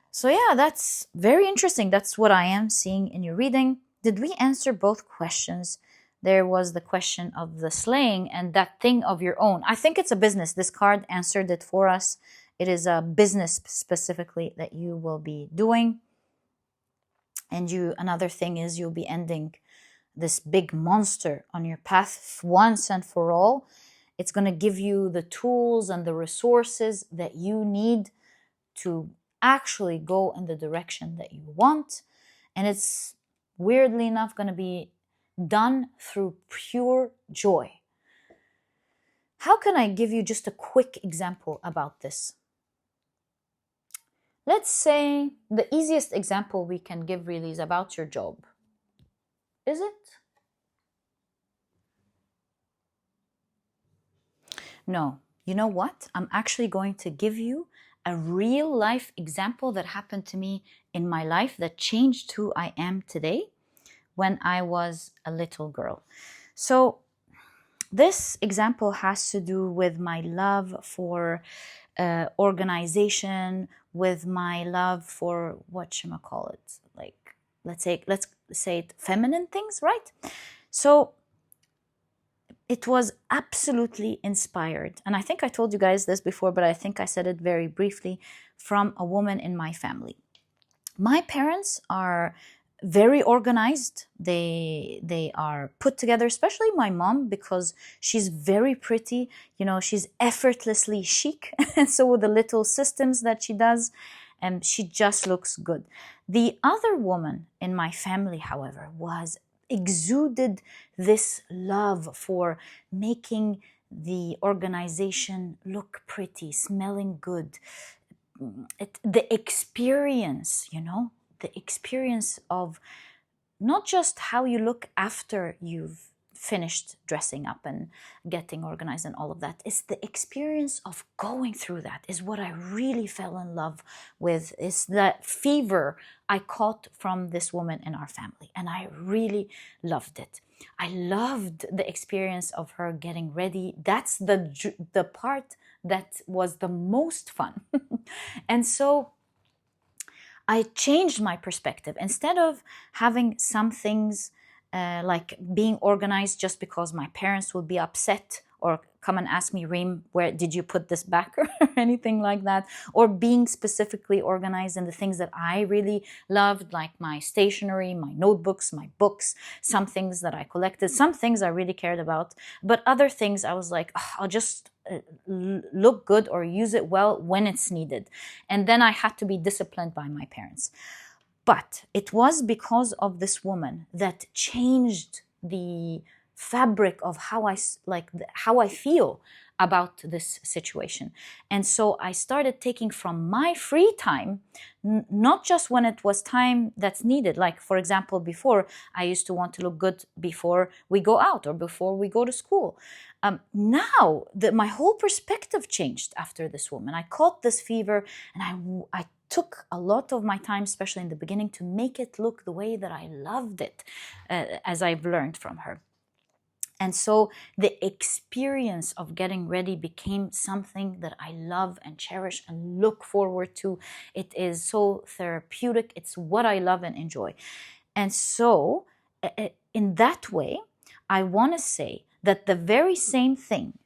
So yeah, that's very interesting. That's what I am seeing in your reading. Did we answer both questions? There was the question of the slaying and that thing of your own. I think it's a business. This card answered it for us. it is a business specifically that you will be doing. And another thing is you'll be ending this big monster on your path once and for all. It's going to give you the tools and the resources that you need to actually go in the direction that you want. And it's weirdly enough going to be done through pure joy. How can I give you just a quick example about this? Let's say the easiest example we can give really is about your job. Is it? No. You know what? I'm actually going to give you a real life example that happened to me in my life that changed who I am today when I was a little girl. So this example has to do with my love for organization, with my love for whatchamacallit, like let's say it feminine things, right? So it was absolutely inspired. And I think I told you guys this before, but I think I said it very briefly, from a woman in my family. My parents are very organized. They are put together, especially my mom, because she's very pretty. You know, she's effortlessly chic. And so with the little systems that she does, she just looks good. The other woman in my family, however, exuded this love for making the organization look pretty, smelling good. The experience, the experience of not just how you look after you've finished dressing up and getting organized and all of that. It's the experience of going through that is what I really fell in love with. It's that fever I caught from this woman in our family, and I really loved it. I loved the experience of her getting ready. That's the part that was the most fun. And so I changed my perspective. Instead of having some things like being organized just because my parents would be upset or come and ask me, Reem, where did you put this back, or anything like that, or being specifically organized in the things that I really loved, like my stationery, my notebooks, my books, some things that I collected, some things I really cared about, but other things I was like, I'll just look good or use it well when it's needed. And then I had to be disciplined by my parents. But it was because of this woman that changed the fabric of how I feel about this situation. And so I started taking from my free time, not just when it was time that's needed. Like, for example, before I used to want to look good before we go out or before we go to school. Now my whole perspective changed after this woman. I caught this fever, and I took a lot of my time, especially in the beginning, to make it look the way that I loved it, as I've learned from her. And so the experience of getting ready became something that I love and cherish and look forward to. It is so therapeutic. It's what I love and enjoy. And so in that way, I want to say that the very same thing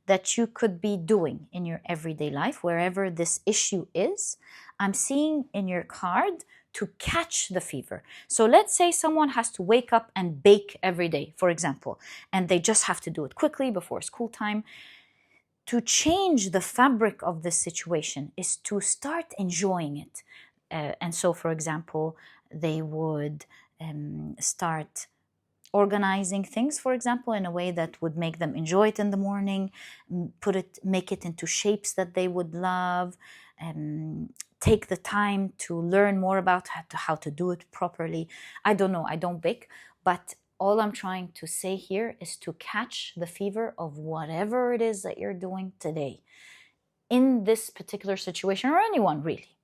that you could be doing in your everyday life, wherever this issue is, I'm seeing in your card to catch the fever. So let's say someone has to wake up and bake every day, for example, and they just have to do it quickly before school time. To change the fabric of this situation is to start enjoying it. And so, for example, they would start organizing things, for example, in a way that would make them enjoy it in the morning, make it into shapes that they would love, take the time to learn more about how to do it properly. I don't know, I don't bake, but all I'm trying to say here is to catch the fever of whatever it is that you're doing today in this particular situation, or anyone really.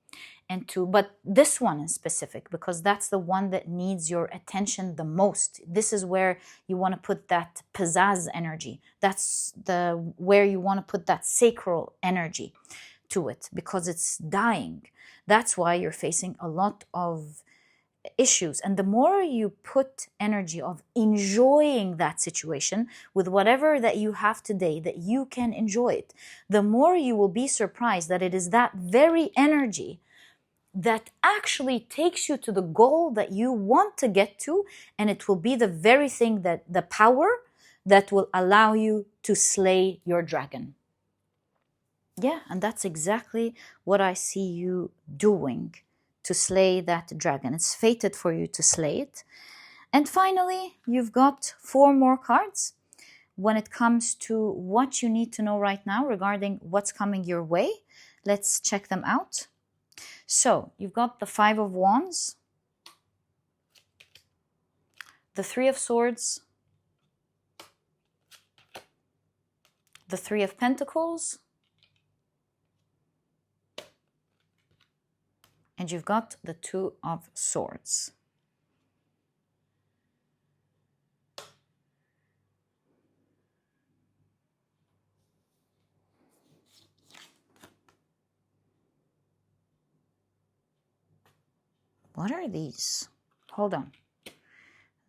But this one in specific, because that's the one that needs your attention the most. This is where you want to put that pizzazz energy. That's where you want to put that sacral energy to it, because it's dying. That's why you're facing a lot of issues, and the more you put energy of enjoying that situation with whatever that you have today, that you can enjoy it, the more you will be surprised that it is that very energy that actually takes you to the goal that you want to get to, and it will be the very thing, that the power that will allow you to slay your dragon. Yeah, and that's exactly what I see you doing, to slay that dragon. It's fated for you to slay it. And finally, you've got 4 more cards when it comes to what you need to know right now regarding what's coming your way. Let's check them out. So you've got the 5 of Wands, the 3 of Swords, the 3 of Pentacles, and you've got the 2 of Swords. What are these? Hold on.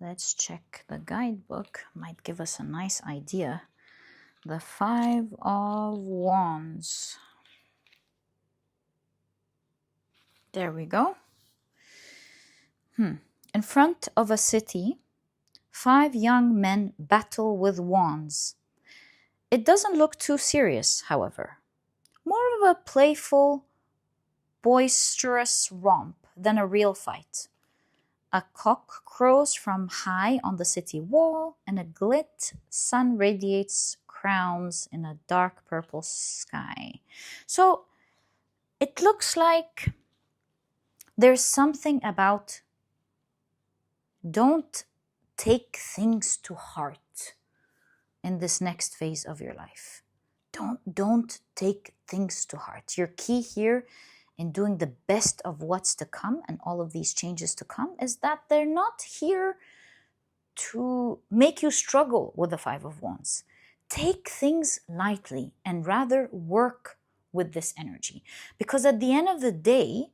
Let's check the guidebook. Might give us a nice idea. The 5 of Wands. There we go. In front of a city, 5 young men battle with wands. It doesn't look too serious, however. More of a playful, boisterous romp than a real fight. A cock crows from high on the city wall, and a gilt sun radiates crowns in a dark purple sky. So it looks like there's something about don't take things to heart in this next phase of your life. Don't take things to heart. Your key here in doing the best of what's to come and all of these changes to come is that they're not here to make you struggle with the 5 of Wands. Take things lightly and rather work with this energy. Because at the end of the day,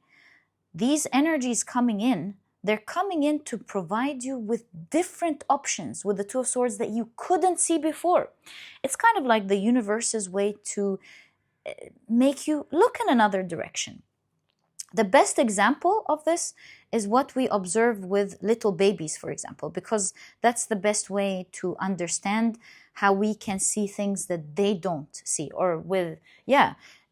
these energies coming in, they're coming in to provide you with different options with the 2 of Swords that you couldn't see before. It's kind of like the universe's way to make you look in another direction. The best example of this is what we observe with little babies, for example, because that's the best way to understand how we can see things that they don't see. Or with,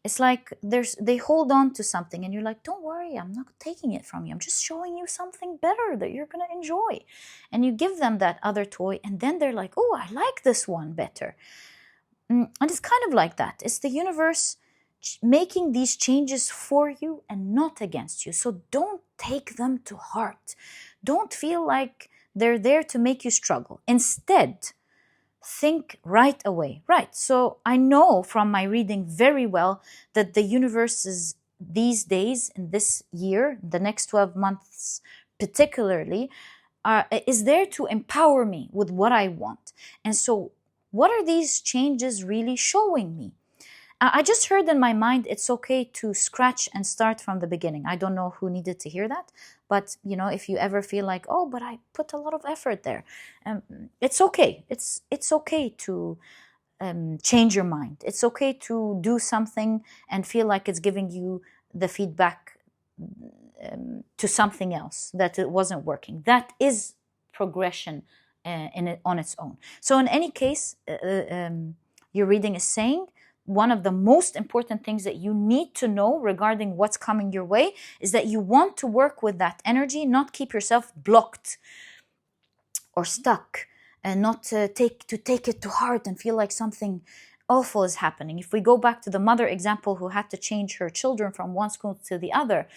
it's like they hold on to something and you're like, don't worry, I'm not taking it from you. I'm just showing you something better that you're going to enjoy. And you give them that other toy and then they're like, oh, I like this one better. And it's kind of like that. It's the universe making these changes for you and not against you. So don't take them to heart. Don't feel like they're there to make you struggle. Instead, think right away. Right, so I know from my reading very well that the universe is these days, in this year, the next 12 months particularly, is there to empower me with what I want. And so what are these changes really showing me? I just heard in my mind, it's okay to scratch and start from the beginning. I don't know who needed to hear that, but if you ever feel like, oh, but I put a lot of effort there, it's okay. It's okay to change your mind. It's okay to do something and feel like it's giving you the feedback to something else, that it wasn't working. That is progression on its own. So in any case, your reading is saying, one of the most important things that you need to know regarding what's coming your way is that you want to work with that energy, not keep yourself blocked or stuck, and not take it to heart and feel like something awful is happening. If we go back to the mother example who had to change her children from one school to the other,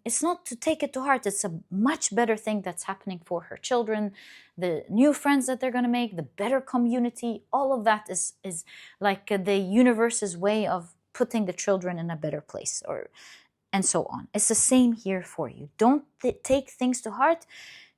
it's not to take it to heart. It's a much better thing that's happening for her children, the new friends that they're going to make, the better community. All of that is like the universe's way of putting the children in a better place, and so on. It's the same here for you. Don't take things to heart.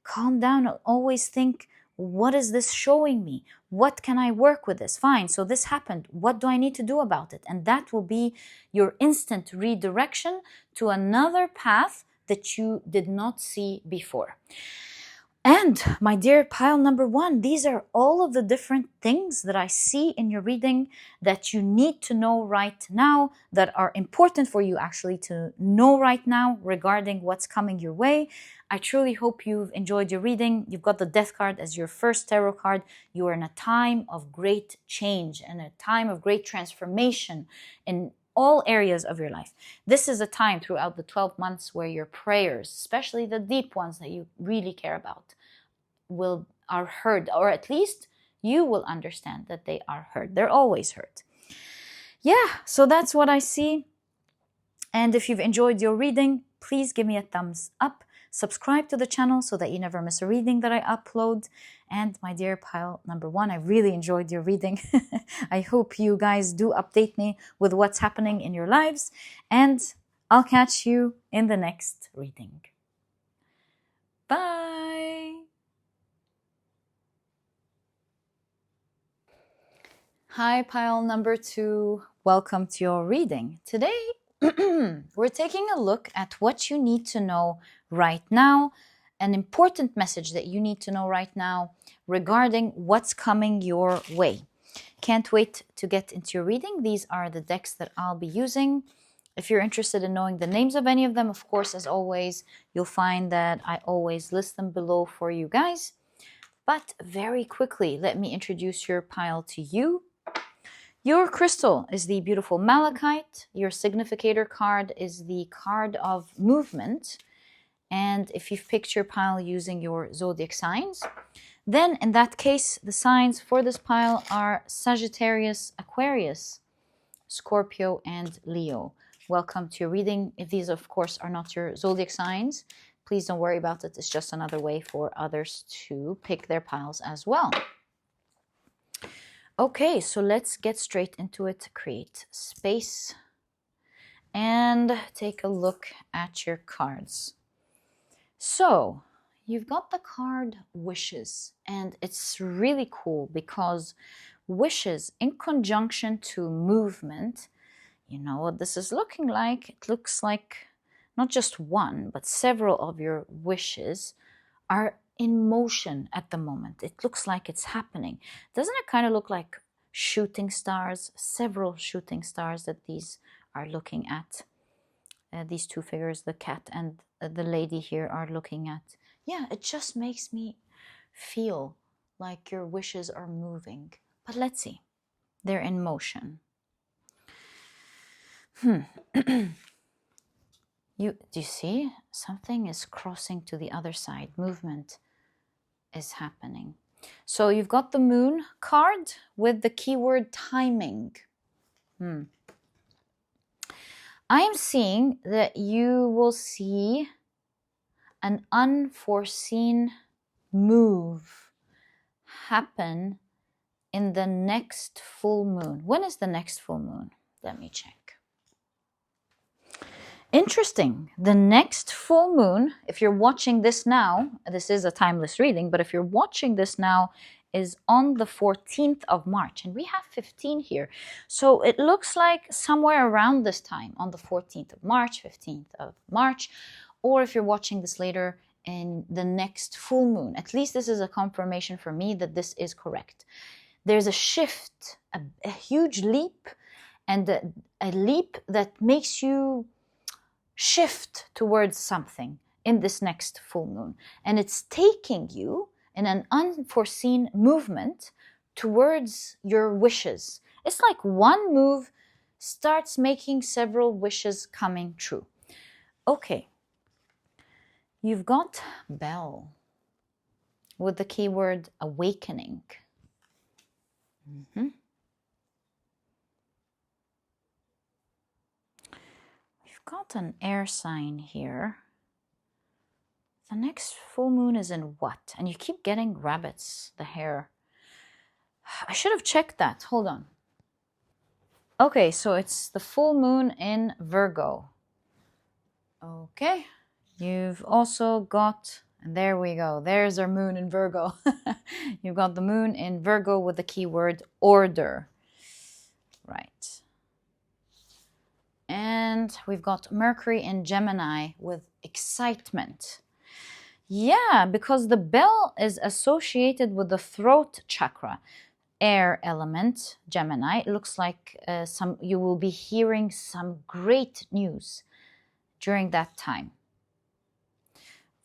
Calm down and always think, what is this showing me? What can I work with this? Fine, so this happened. What do I need to do about it? And that will be your instant redirection to another path that you did not see before. And my dear pile number 1, these are all of the different things that I see in your reading that you need to know right now, that are important for you actually to know right now regarding what's coming your way. I truly hope you've enjoyed your reading. You've got the Death card as your first tarot card. You are in a time of great change and a time of great transformation in all areas of your life. This is a time throughout the 12 months where your prayers, especially the deep ones that you really care about, are heard, or at least you will understand that they are heard. They're always heard. Yeah, so that's what I see. And if you've enjoyed your reading, please give me a thumbs up. Subscribe to the channel so that you never miss a reading that I upload. And my dear pile number 1, I really enjoyed your reading. I hope you guys do update me with what's happening in your lives. And I'll catch you in the next reading. Bye! Hi, pile number 2. Welcome to your reading. Today, we're taking a look at what you need to know right now, an important message that you need to know right now regarding what's coming your way. Can't wait to get into your reading. These are the decks that I'll be using. If you're interested in knowing the names of any of them, of course, as always, you'll find that I always list them below for you guys. But very quickly, let me introduce your pile to you. Your crystal is the beautiful Malakite. Your significator card is the card of movement. And if you've picked your pile using your zodiac signs, then in that case, the signs for this pile are Sagittarius, Aquarius, Scorpio, and Leo. Welcome to your reading. If these, of course, are not your zodiac signs, please don't worry about it. It's just another way for others to pick their piles as well. Okay, so let's get straight into it. Create space and take a look at your cards. So you've got the card Wishes, and it's really cool because wishes in conjunction to movement, you know what this is looking like? It looks like not just one, but several of your wishes are in motion at the moment. It looks like it's happening. Doesn't it kind of look like shooting stars? Several shooting stars that these are looking at. These two figures, the cat and the lady here, are looking at. Yeah, it just makes me feel like your wishes are moving. But let's see. They're in motion. Do you see? Something is crossing to the other side. Movement is happening. So you've got the moon card with the keyword timing. I am seeing that you will see an unforeseen move happen in the next full moon. When is the next full moon? Let me check. Interesting. The next full moon, if you're watching this now, this is a timeless reading, but if you're watching this now, is on the 14th of March. And we have 15 here. So it looks like somewhere around this time, on the 14th of March, 15th of March, or if you're watching this later, in the next full moon. At least this is a confirmation for me that this is correct. There's a shift, a huge leap, and a leap that makes you shift towards something in this next full moon. And it's taking you in an unforeseen movement towards your wishes. It's like one move starts making several wishes coming true. Okay. You've got Bell with the keyword awakening. We've got an air sign here. The next full moon is in what? And you keep getting rabbits, the hare. I should have checked that. Hold on. Okay, so it's the full moon in Virgo. Okay. You've also got, and there we go. There's our moon in Virgo. You've got the moon in Virgo with the keyword order. Right. And And we've got Mercury in Gemini with excitement. Yeah, because the bell is associated with the throat chakra, air element, Gemini. It looks like you will be hearing some great news during that time.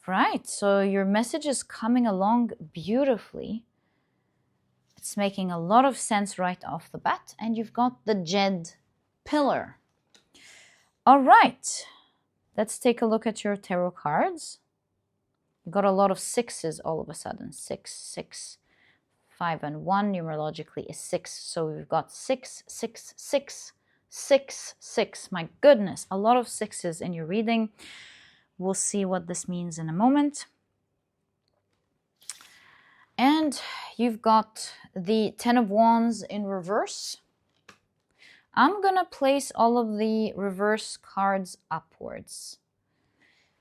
Right, so your message is coming along beautifully. It's making a lot of sense right off the bat. And you've got the Jed pillar. All right, let's take a look at your tarot cards. You got a lot of sixes all of a sudden. 6, 6, 5, and 1 numerologically is 6. So we've got 6, 6, 6, 6, 6. My goodness, a lot of sixes in your reading. We'll see what this means in a moment. And you've got the 10 of Wands in reverse. I'm going to place all of the reverse cards upwards.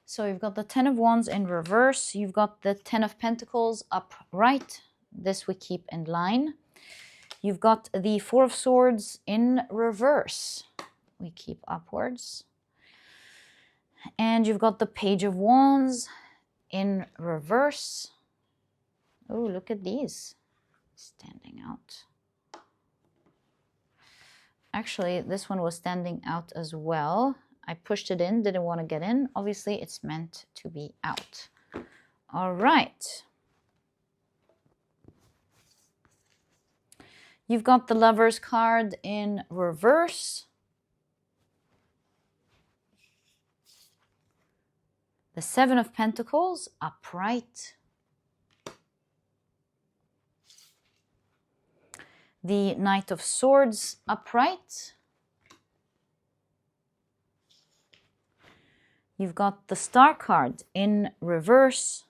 So you've got the 10 of Wands in reverse. You've got the 10 of Pentacles upright. This we keep in line. You've got the 4 of Swords in reverse. We keep upwards. And you've got the Page of Wands in reverse. Oh, look at these standing out. Actually, this one was standing out as well. I pushed it in, didn't want to get in. Obviously, it's meant to be out. All right. You've got the Lovers card in reverse. The 7 of Pentacles upright. The Knight of Swords upright. You've got the Star card in reverse,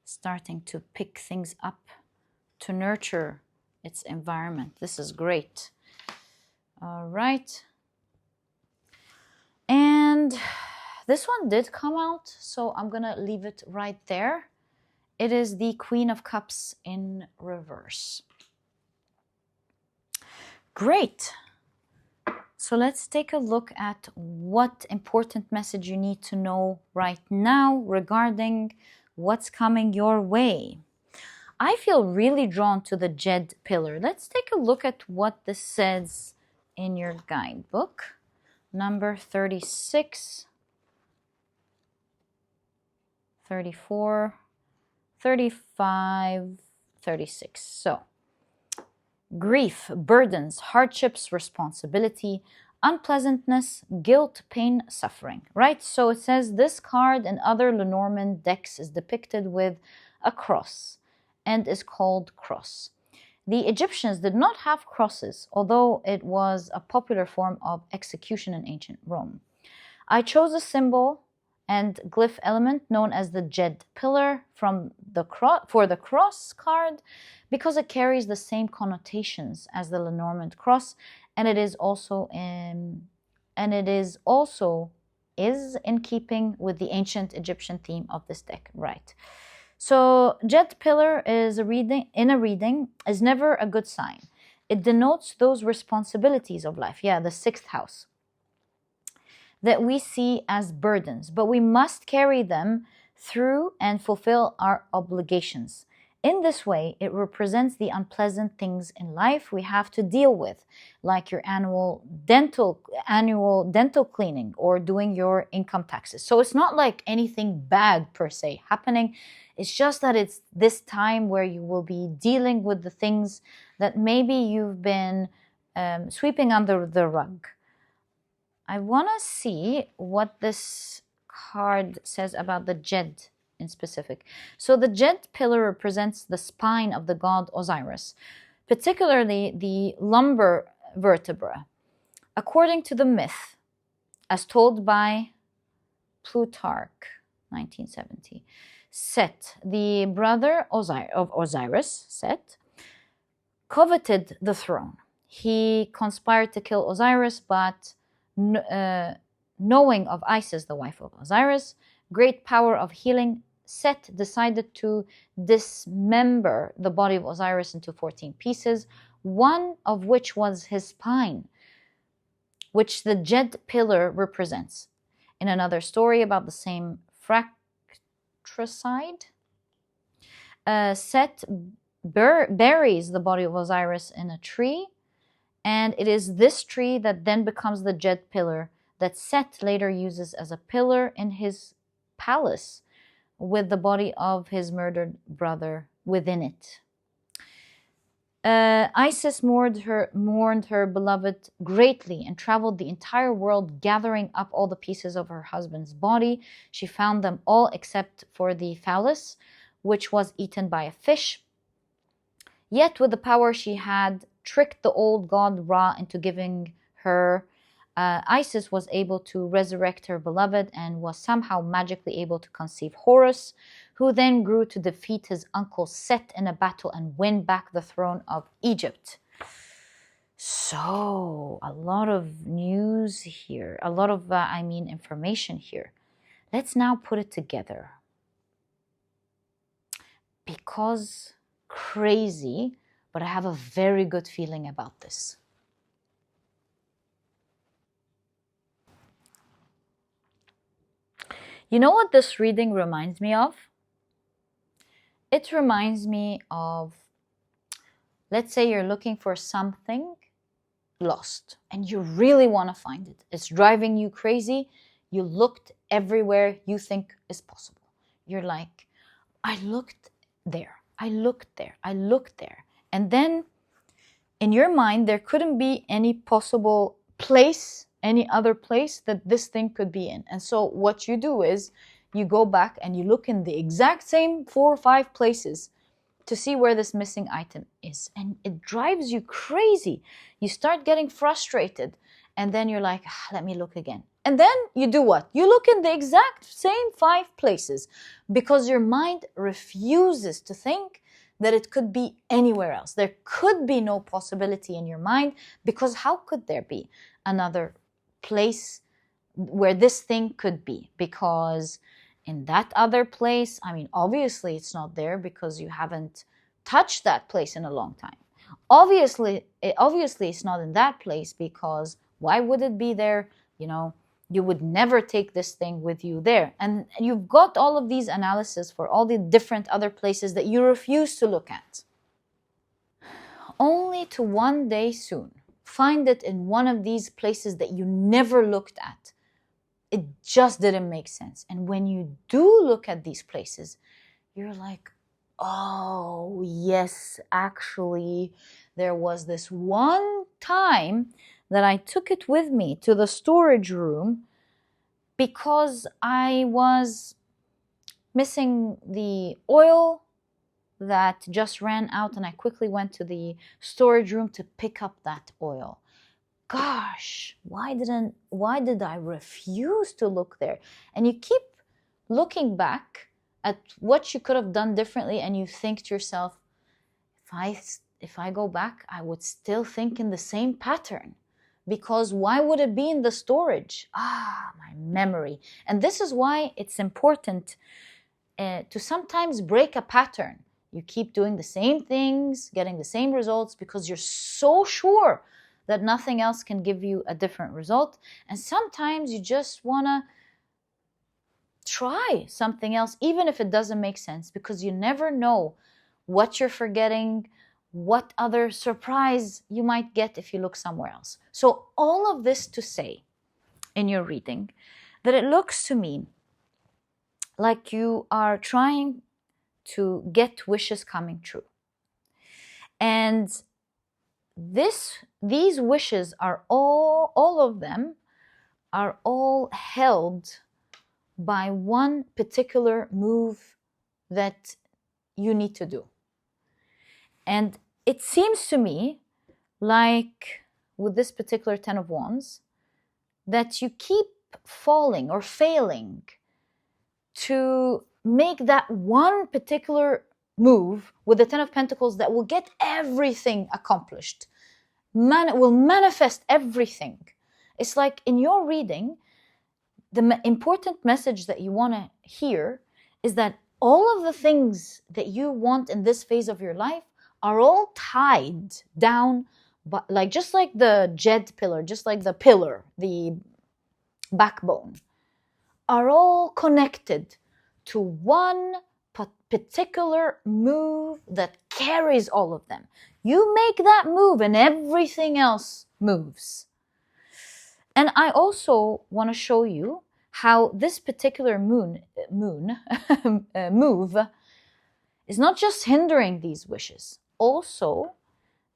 starting to pick things up to nurture its environment. This is great. All right. And this one did come out, so I'm going to leave it right there. It is the Queen of Cups in reverse. Great. So let's take a look at what important message you need to know right now regarding what's coming your way. I feel really drawn to the Jed pillar. Let's take a look at what this says in your guidebook. Number 36, 34, 35, 36. So, grief, burdens, hardships, responsibility, unpleasantness, guilt, pain, suffering, right? So it says this card and other Lenormand decks is depicted with a cross and is called cross. The Egyptians did not have crosses, although it was a popular form of execution in ancient Rome. I chose a symbol and glyph element known as the Jed pillar for the cross card because it carries the same connotations as the Lenormand cross, and it is also in keeping with the ancient Egyptian theme of this deck, right? So Jed pillar is a reading is never a good sign. It denotes those responsibilities of life, the 6th house, that we see as burdens, but we must carry them through and fulfill our obligations. In this way, it represents the unpleasant things in life we have to deal with, like your annual dental cleaning or doing your income taxes. So it's not like anything bad per se happening. It's just that it's this time where you will be dealing with the things that maybe you've been sweeping under the rug. I want to see what this card says about the Jed in specific. So the Jed pillar represents the spine of the god Osiris, particularly the lumbar vertebra. According to the myth, as told by Plutarch, 1970, Set, the brother of Osiris, Set, coveted the throne. He conspired to kill Osiris, but knowing of Isis, the wife of Osiris, great power of healing, Set decided to dismember the body of Osiris into 14 pieces, one of which was his spine. which the Jed pillar represents. In another story about the same fratricide, Set buries the body of Osiris in a tree, and it is this tree that then becomes the Jed pillar that Set later uses as a pillar in his palace with the body of his murdered brother within it. Isis mourned her beloved greatly and traveled the entire world, gathering up all the pieces of her husband's body. She found them all except for the phallus, which was eaten by a fish. Yet with the power she had tricked the old god Ra into giving her, Isis was able to resurrect her beloved and was somehow magically able to conceive Horus, who then grew to defeat his uncle Set in a battle and win back the throne of Egypt. So, a lot of news here, a lot of, information here. Let's now put it together. Because crazy, but I have a very good feeling about this. You know what this reading reminds me of? It reminds me of, let's say you're looking for something lost and you really want to find it. It's driving you crazy. You looked everywhere you think is possible. You're like, I looked there, I looked there, I looked there. And then in your mind, there couldn't be any possible place, any other place that this thing could be in. And so what you do is you go back and you look in the exact same 4 or 5 places to see where this missing item is. And it drives you crazy. You start getting frustrated. And then you're like, let me look again. And then you do what? You look in the exact same 5 places because your mind refuses to think that it could be anywhere else. There could be no possibility in your mind, because how could there be another place where this thing could be? Because in that other place, obviously it's not there because you haven't touched that place in a long time. Obviously it's not in that place because why would it be there? You would never take this thing with you there. And you've got all of these analyses for all the different other places that you refuse to look at. Only to one day soon find it in one of these places that you never looked at. It just didn't make sense. And when you do look at these places, you're like, oh, yes, actually, there was this one time that I took it with me to the storage room because I was missing the oil that just ran out, and I quickly went to the storage room to pick up that oil. Gosh, why did I refuse to look there? And you keep looking back at what you could have done differently, and you think to yourself, if I go back, I would still think in the same pattern. Because why would it be in the storage? My memory. And this is why it's important to sometimes break a pattern. You keep doing the same things, getting the same results because you're so sure that nothing else can give you a different result. And sometimes you just want to try something else, even if it doesn't make sense, because you never know what you're forgetting, what other surprise you might get if you look somewhere else. So all of this to say in your reading that it looks to me like you are trying to get wishes coming true. And these wishes are all of them are all held by one particular move that you need to do. And it seems to me like with this particular 10 of Wands that you keep falling or failing to make that one particular move with the 10 of Pentacles that will get everything accomplished. Will manifest everything. It's like in your reading, the important message that you want to hear is that all of the things that you want in this phase of your life are all tied down but like just like the jed pillar, just like the pillar, the backbone, are all connected to one particular move that carries all of them. You make that move and everything else moves. And I also want to show you how this particular move is not just hindering these wishes. Also,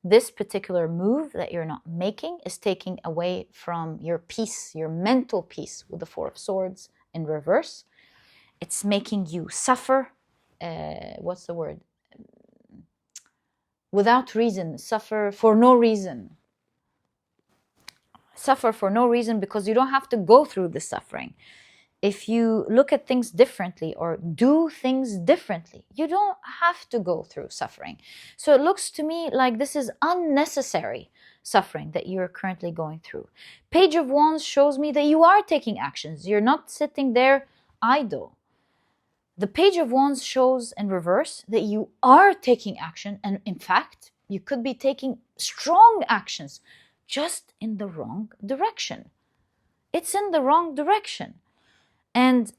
this particular move that you're not making is taking away from your peace, your mental peace, with the Four of Swords in reverse. It's making you suffer. What's the word? Without reason, suffer for no reason. Suffer for no reason because you don't have to go through the suffering. If you look at things differently or do things differently, you don't have to go through suffering. So it looks to me like this is unnecessary suffering that you're currently going through. Page of Wands shows me that you are taking actions. You're not sitting there idle. The Page of Wands shows in reverse that you are taking action, and in fact, you could be taking strong actions, just in the wrong direction. It's in the wrong direction. And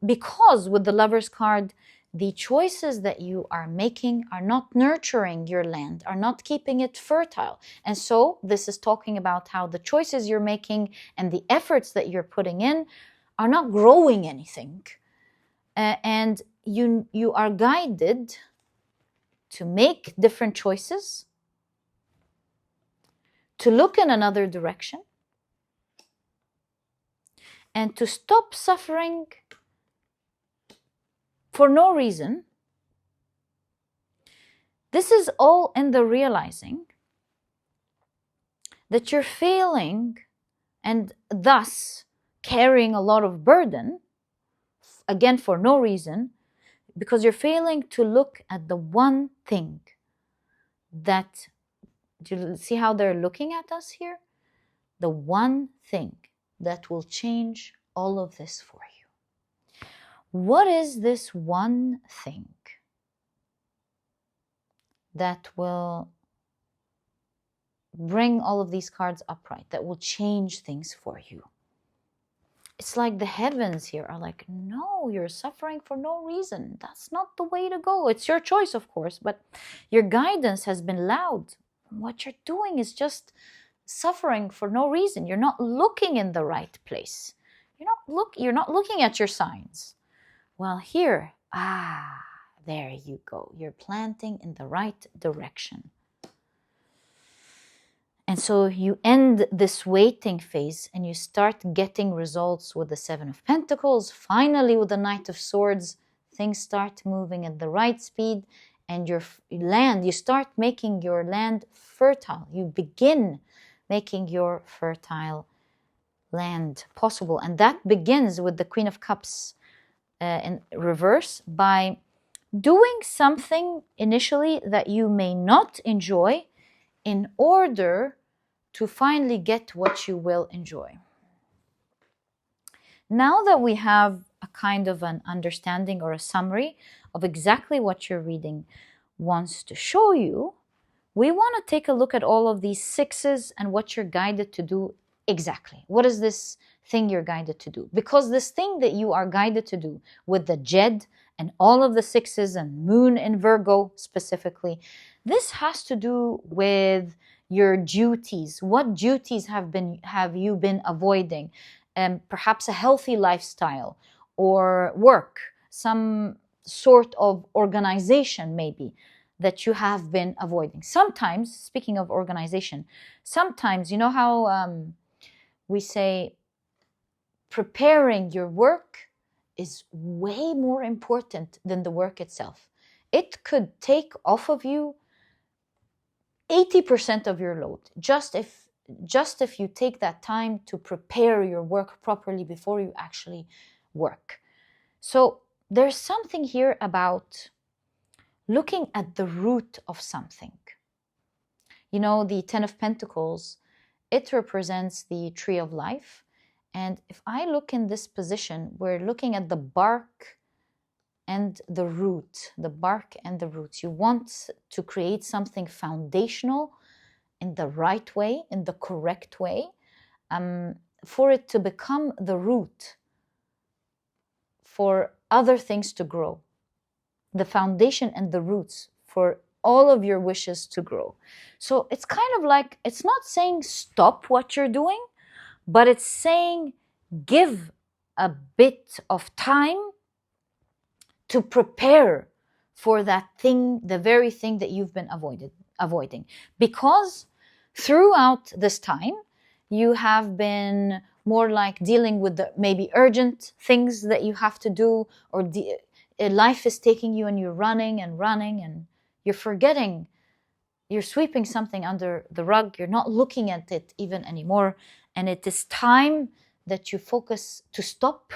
because with the Lover's card, the choices that you are making are not nurturing your land, are not keeping it fertile. And so this is talking about how the choices you're making and the efforts that you're putting in are not growing anything. And you are guided to make different choices, to look in another direction, and to stop suffering for no reason. This is all in the realizing that you're failing and thus carrying a lot of burden, again for no reason, because you're failing to look at the one thing that, do you see how they're looking at us here? The one thing that will change all of this for you. What is this one thing that will bring all of these cards upright, that will change things for you? It's like the heavens here are like, no, you're suffering for no reason. That's not the way to go. It's your choice, of course, but your guidance has been loud. What you're doing is just suffering for no reason. You're not looking in the right place. You're not looking at your signs. Well, here, there you go. You're planting in the right direction. And so you end this waiting phase and you start getting results with the Seven of Pentacles. Finally, with the Knight of Swords, things start moving at the right speed, and your land, you start making your land fertile. You begin making your fertile land possible. And that begins with the Queen of Cups in reverse, by doing something initially that you may not enjoy in order to finally get what you will enjoy. Now that we have a kind of an understanding or a summary of exactly what your reading wants to show you, we want to take a look at all of these sixes and what you're guided to do exactly. What is this thing you're guided to do? Because this thing that you are guided to do with the Jed and all of the sixes and Moon in Virgo specifically, this has to do with your duties. What duties have you been avoiding? Perhaps a healthy lifestyle or work, some sort of organization maybe that you have been avoiding. Sometimes, speaking of organization, sometimes, you know how we say preparing your work is way more important than the work itself. It could take off of you 80% of your load, just if you take that time to prepare your work properly before you actually work. So there's something here about looking at the root of something. You know, the Ten of Pentacles, it represents the tree of life. And if I look in this position, we're looking at the bark and the root, the bark and the roots. You want to create something foundational in the right way, in the correct way, for it to become the root for other things to grow, the foundation and the roots for all of your wishes to grow. So it's kind of like, it's not saying stop what you're doing, but it's saying give a bit of time to prepare for that thing, the very thing that you've been avoiding. Because throughout this time, you have been more like dealing with the maybe urgent things that you have to do, or life is taking you and you're running and you're forgetting, you're sweeping something under the rug, you're not looking at it even anymore. And it is time that you focus to stop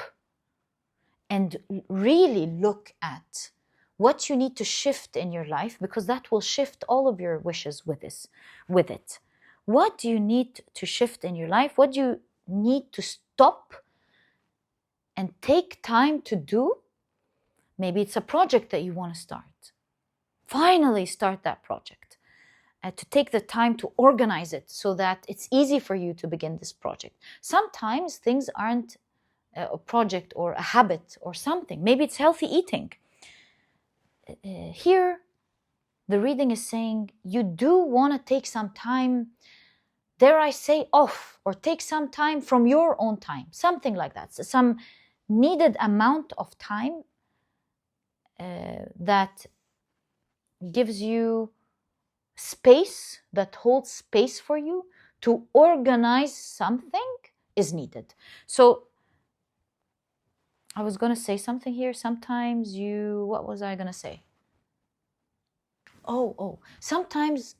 and really look at what you need to shift in your life, because that will shift all of your wishes with it. What do you need to shift in your life? What do you need to stop and take time to do? Maybe it's a project that you want to start. Finally start that project. To take the time to organize it so that it's easy for you to begin this project. Sometimes things aren't a project or a habit or something. Maybe it's healthy eating. Here, the reading is saying you do want to take some time, dare I say, off, or take some time from your own time, something like that. So some needed amount of time that gives you space, that holds space for you to organize something is needed. So I was going to say something here. Sometimes what was I going to say? Sometimes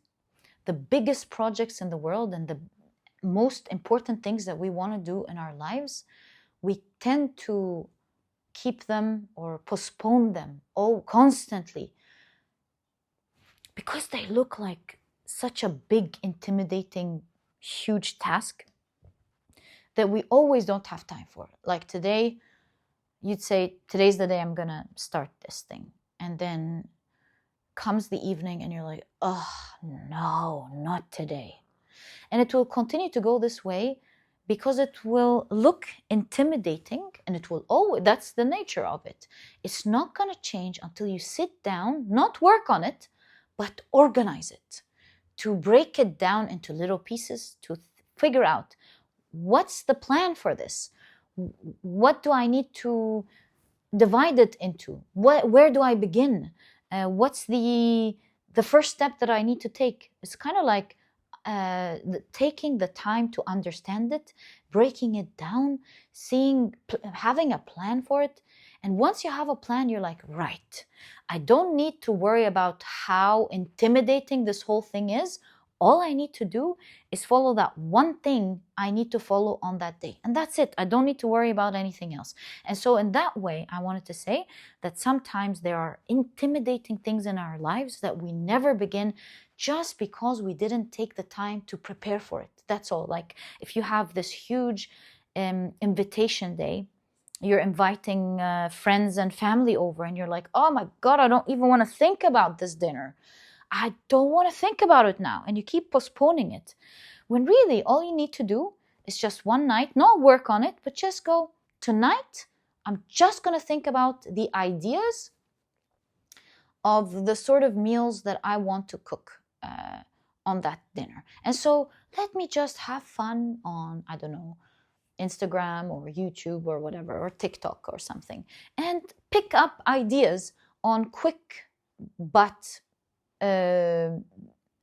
the biggest projects in the world and the most important things that we want to do in our lives, we tend to keep them or postpone them constantly, because they look like such a big, intimidating, huge task that we always don't have time for. Like today, you'd say, today's the day I'm gonna start this thing. And then comes the evening and you're like, oh, no, not today. And it will continue to go this way because it will look intimidating, and it will always, that's the nature of it. It's not gonna change until you sit down, not work on it, but organize it, to break it down into little pieces, to figure out what's the plan for this. What do I need to divide it into? Where do I begin? What's the first step that I need to take? It's kind of like taking the time to understand it, breaking it down, having a plan for it. And once you have a plan, you're like, right, I don't need to worry about how intimidating this whole thing is. All I need to do is follow that one thing I need to follow on that day. And that's it. I don't need to worry about anything else. And so in that way, I wanted to say that sometimes there are intimidating things in our lives that we never begin just because we didn't take the time to prepare for it. That's all. Like if you have this huge invitation day, you're inviting friends and family over, and you're like, oh my God, I don't even want to think about this dinner. I don't want to think about it now. And you keep postponing it. When really all you need to do is just one night, not work on it, but just go, tonight, I'm just going to think about the ideas of the sort of meals that I want to cook on that dinner. And so let me just have fun on, I don't know, Instagram or YouTube or whatever, or TikTok or something, and pick up ideas on quick but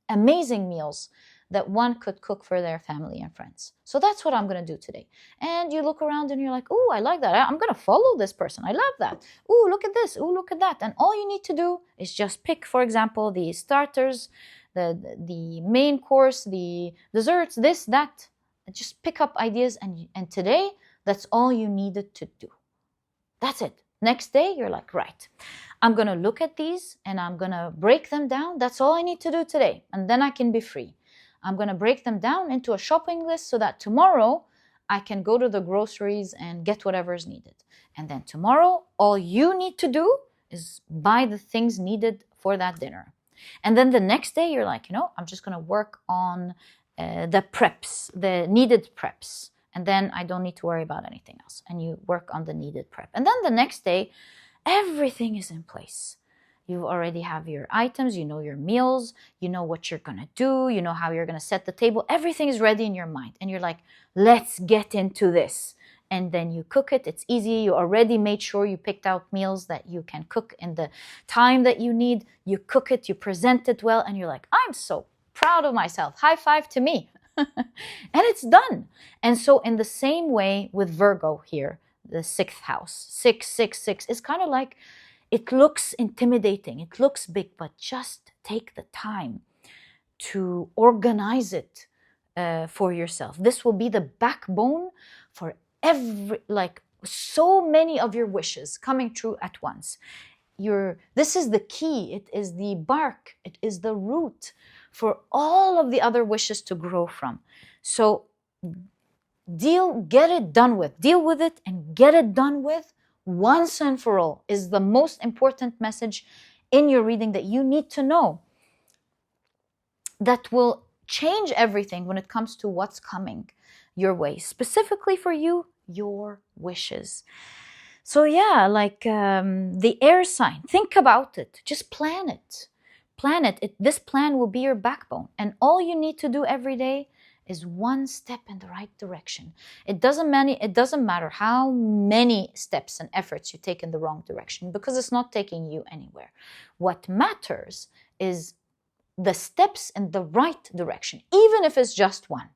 amazing meals that one could cook for their family and friends. So that's what I'm going to do today. And you look around and you're like, oh, I like that. I'm going to follow this person. I love that. Oh, look at this. Oh, look at that. And all you need to do is just pick, for example, the starters, the main course, the desserts, this, that. Just pick up ideas, and today, that's all you needed to do. That's it. Next day, you're like, right, I'm going to look at these and I'm going to break them down. That's all I need to do today. And then I can be free. I'm going to break them down into a shopping list so that tomorrow I can go to the groceries and get whatever is needed. And then tomorrow, all you need to do is buy the things needed for that dinner. And then the next day you're like, I'm just going to work on the preps, the needed preps. And then I don't need to worry about anything else. And you work on the needed prep. And then the next day, everything is in place. You already have your items, you know your meals, you know what you're going to do, you know how you're going to set the table. Everything is ready in your mind. And you're like, let's get into this. And then you cook it. It's easy. You already made sure you picked out meals that you can cook in the time that you need. You cook it, you present it well, and you're like, I'm so proud of myself. High five to me. And it's done. And so in the same way with Virgo here, the 6th house, 666, it's kind of like, it looks intimidating. It looks big, but just take the time to organize it for yourself. This will be the backbone for so many of your wishes coming true at once. This is the key. It is the bark. It is the root for all of the other wishes to grow from. So get it done with. Deal with it and get it done with once and for all is the most important message in your reading that you need to know. That will change everything when it comes to what's coming your way. Specifically for you, your wishes. So yeah, the air sign, think about it. Just plan it. This plan will be your backbone. And all you need to do every day is one step in the right direction. It doesn't matter how many steps and efforts you take in the wrong direction, because it's not taking you anywhere. What matters is the steps in the right direction. Even if it's just one,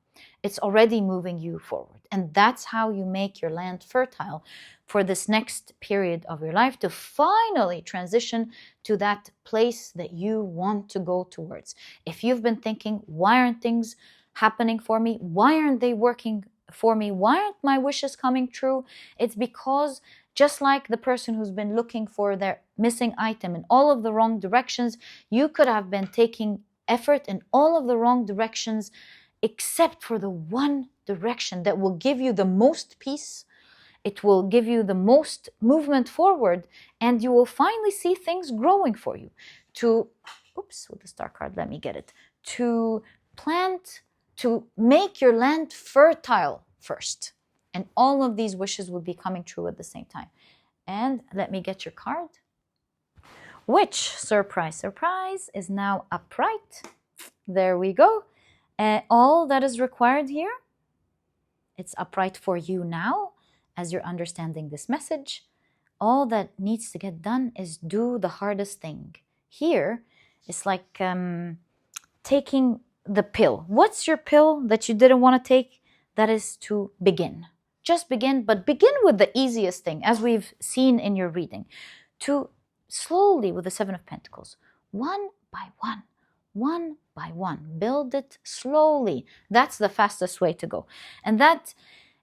it's already moving you forward. And that's how you make your land fertile for this next period of your life, to finally transition to that place that you want to go towards. If you've been thinking, why aren't things happening for me? Why aren't they working for me? Why aren't my wishes coming true? It's because just like the person who's been looking for their missing item in all of the wrong directions, you could have been taking effort in all of the wrong directions, except for the one direction that will give you the most peace. It will give you the most movement forward, and you will finally see things growing for you. With the star card, let me get it. To make your land fertile first. And all of these wishes will be coming true at the same time. And let me get your card. Which, surprise, surprise, is now upright. There we go. All that is required here, it's upright for you now as you're understanding this message. All that needs to get done is do the hardest thing. Here, it's like taking the pill. What's your pill that you didn't want to take? That is to begin. Just begin, but begin with the easiest thing, as we've seen in your reading. To slowly, with the 7 of Pentacles, one by one, build it slowly. That's the fastest way to go. And that,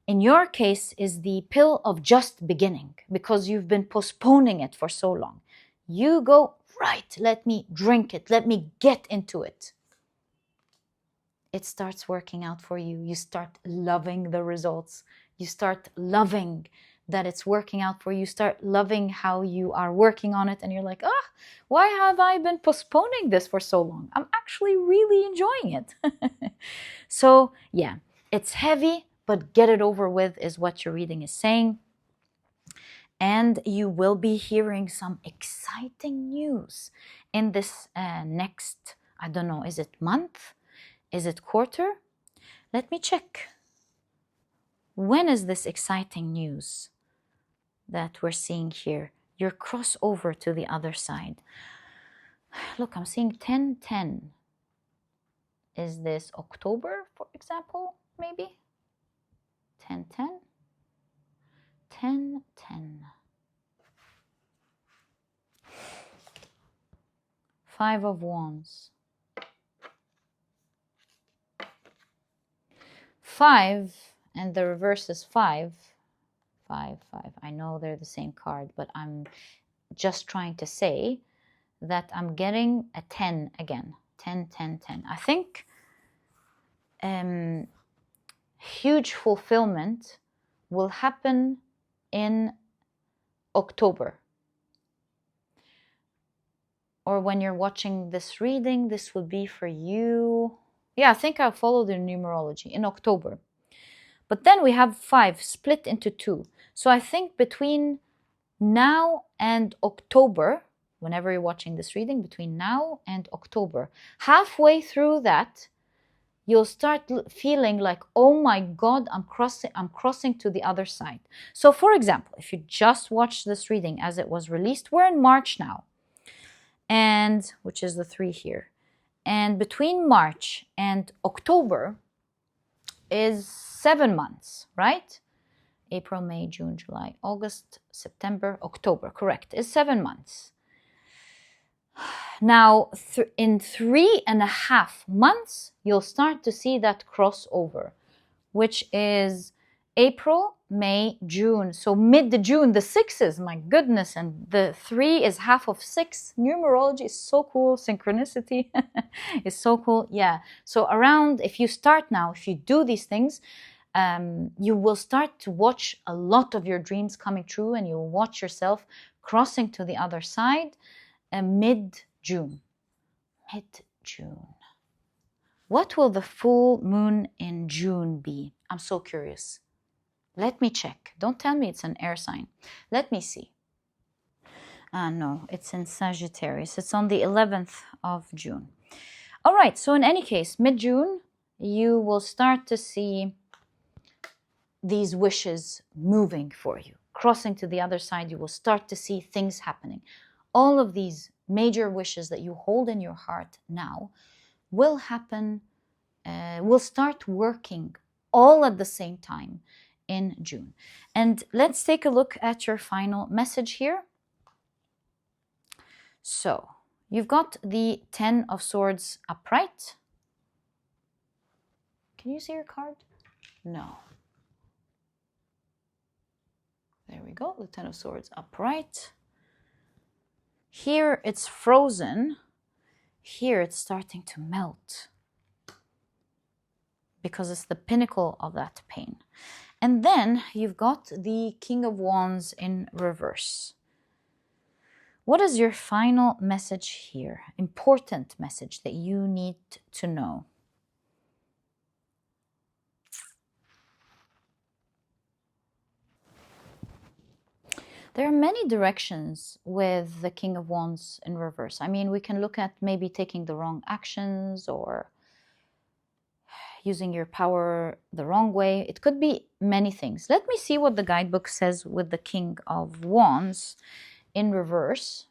in your case, is the pill of just beginning, because you've been postponing it for so long. You go, right, let me drink it, let me get into it. It starts working out for you. You start loving the results. You start loving that it's working out for you. Start loving how you are working on it. And you're like, why have I been postponing this for so long? I'm actually really enjoying it. So yeah, it's heavy, but get it over with is what your reading is saying. And you will be hearing some exciting news in this next, I don't know, is it month? Is it quarter? Let me check. When is this exciting news that we're seeing here? Your crossover to the other side. Look, I'm seeing 10-10. Is this October, for example, maybe? 10-10? 10-10. 5 of Wands. 5, and the reverse is 5. 5. I know they're the same card, but I'm just trying to say that I'm getting a 10 again. 10. I think huge fulfillment will happen in October. or when you're watching this reading, this will be for you. Yeah, I think I'll follow the numerology in October. But then we have 5 split into 2. So I think between now and October, whenever you're watching this reading, between now and October, halfway through that, you'll start feeling like, oh my God, I'm crossing to the other side. So for example, if you just watched this reading as it was released, we're in March now, and which is the 3 here. And between March and October is 7 months, right? April, May, June, July, August, September, October, correct, is 7 months. Now, in 3.5 months, you'll start to see that crossover, which is April, May, June. So mid-June, the 6s, my goodness, and the 3 is half of 6. Numerology is so cool. Synchronicity is so cool. Yeah. So around, if you start now, if you do these things, you will start to watch a lot of your dreams coming true, and you'll watch yourself crossing to the other side mid-June. Mid-June. What will the full moon in June be? I'm so curious. Let me check. Don't tell me it's an air sign. Let me see. No, it's in Sagittarius. It's on the 11th of June. All right, so in any case, mid-June, you will start to see these wishes moving for you. Crossing to the other side, you will start to see things happening. All of these major wishes that you hold in your heart now will happen, will start working all at the same time in June. And let's take a look at your final message here. So you've got the 10 of Swords upright. Can you see your card? No. There we go, the 10 of Swords upright. Here it's frozen. Here it's starting to melt, because it's the pinnacle of that pain. And then you've got the King of Wands in reverse. What is your final message here? Important message that you need to know. There are many directions with the King of Wands in reverse. I mean, we can look at maybe taking the wrong actions or using your power the wrong way. It could be many things. Let me see what the guidebook says with the King of Wands in reverse.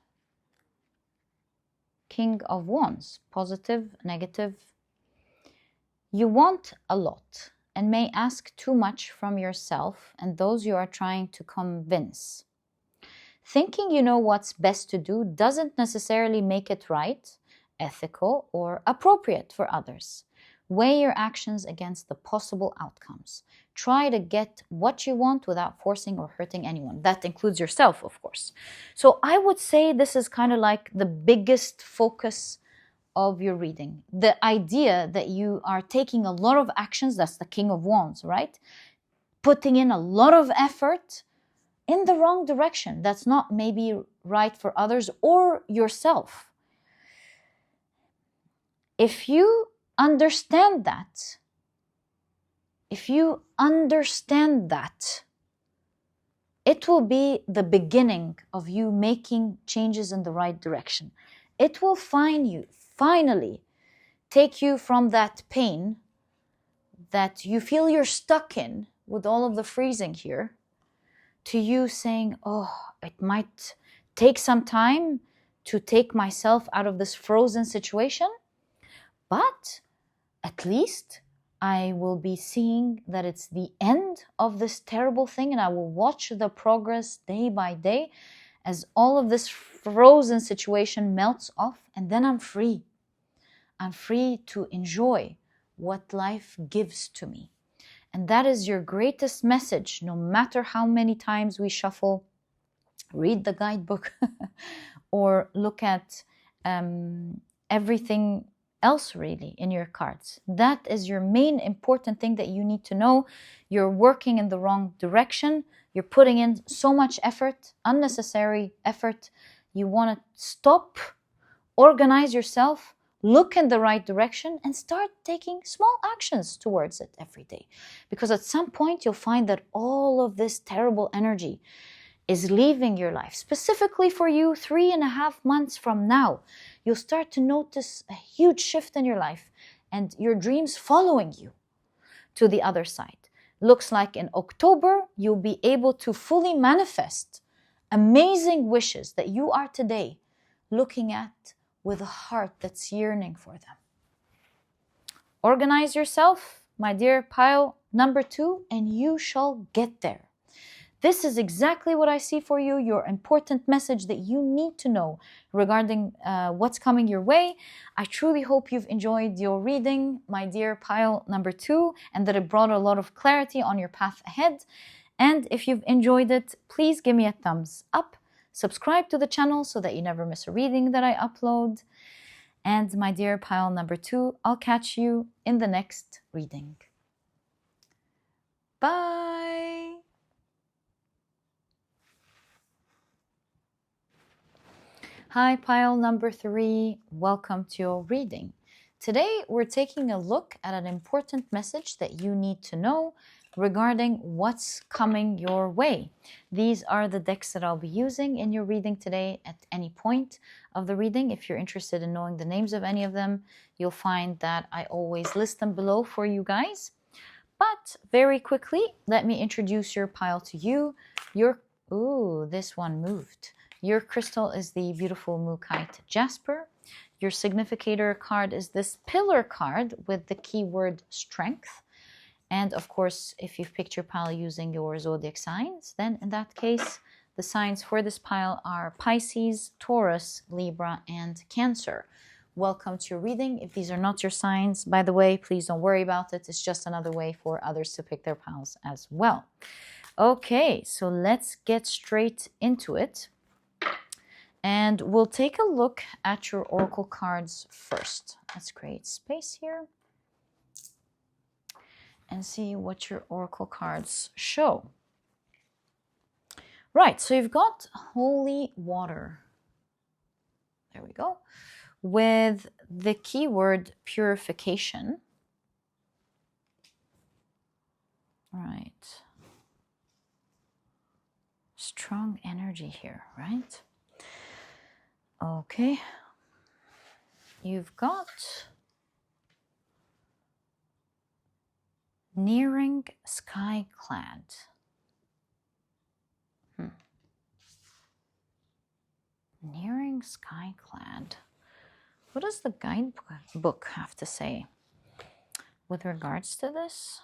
King of Wands, positive, negative. You want a lot and may ask too much from yourself and those you are trying to convince. Thinking you know what's best to do doesn't necessarily make it right, ethical, or appropriate for others. Weigh your actions against the possible outcomes. Try to get what you want without forcing or hurting anyone. That includes yourself, of course. So I would say this is kind of like the biggest focus of your reading. The idea that you are taking a lot of actions, that's the King of Wands, right? Putting in a lot of effort in the wrong direction. That's not maybe right for others or yourself. If you understand that, it will be the beginning of you making changes in the right direction. It will finally take you from that pain that you feel you're stuck in with all of the freezing here, to you saying, oh, it might take some time to take myself out of this frozen situation, but at least I will be seeing that it's the end of this terrible thing, and I will watch the progress day by day as all of this frozen situation melts off, and then I'm free. I'm free to enjoy what life gives to me. And that is your greatest message, no matter how many times we shuffle, read the guidebook, or look at everything else really in your cards. That is your main important thing that you need to know. You're working in the wrong direction. You're putting in so much effort, unnecessary effort. You want to stop, Organize yourself, look in the right direction, and start taking small actions towards it every day. Because at some point, you'll find that all of this terrible energy is leaving your life. Specifically for you, 3.5 months from now, you'll start to notice a huge shift in your life and your dreams following you to the other side. Looks like in October, you'll be able to fully manifest amazing wishes that you are today looking at with a heart that's yearning for them. Organize yourself, my dear pile number 2, and you shall get there. This is exactly what I see for you, your important message that you need to know regarding what's coming your way. I truly hope you've enjoyed your reading, my dear pile number 2, and that it brought a lot of clarity on your path ahead. And if you've enjoyed it, please give me a thumbs up. Subscribe to the channel so that you never miss a reading that I upload. And my dear pile number 2, I'll catch you in the next reading. Bye! Hi, pile number 3. Welcome to your reading. Today, we're taking a look at an important message that you need to know regarding what's coming your way. These are the decks that I'll be using in your reading today at any point of the reading. If you're interested in knowing the names of any of them, you'll find that I always list them below for you guys. But very quickly, let me introduce your pile to you. Ooh, this one moved. Your crystal is the beautiful Malakite Jasper. Your significator card is this pillar card with the keyword strength. And of course, if you've picked your pile using your zodiac signs, then in that case, the signs for this pile are Pisces, Taurus, Libra, and Cancer. Welcome to your reading. If these are not your signs, by the way, please don't worry about it. It's just another way for others to pick their piles as well. Okay, so let's get straight into it. And we'll take a look at your oracle cards first. Let's create space here and see what your oracle cards show. Right, so you've got holy water. There we go. With the keyword purification. Right. Strong energy here, right? Okay. You've got nearing sky clad. Nearing sky clad. What does the guidebook have to say with regards to this?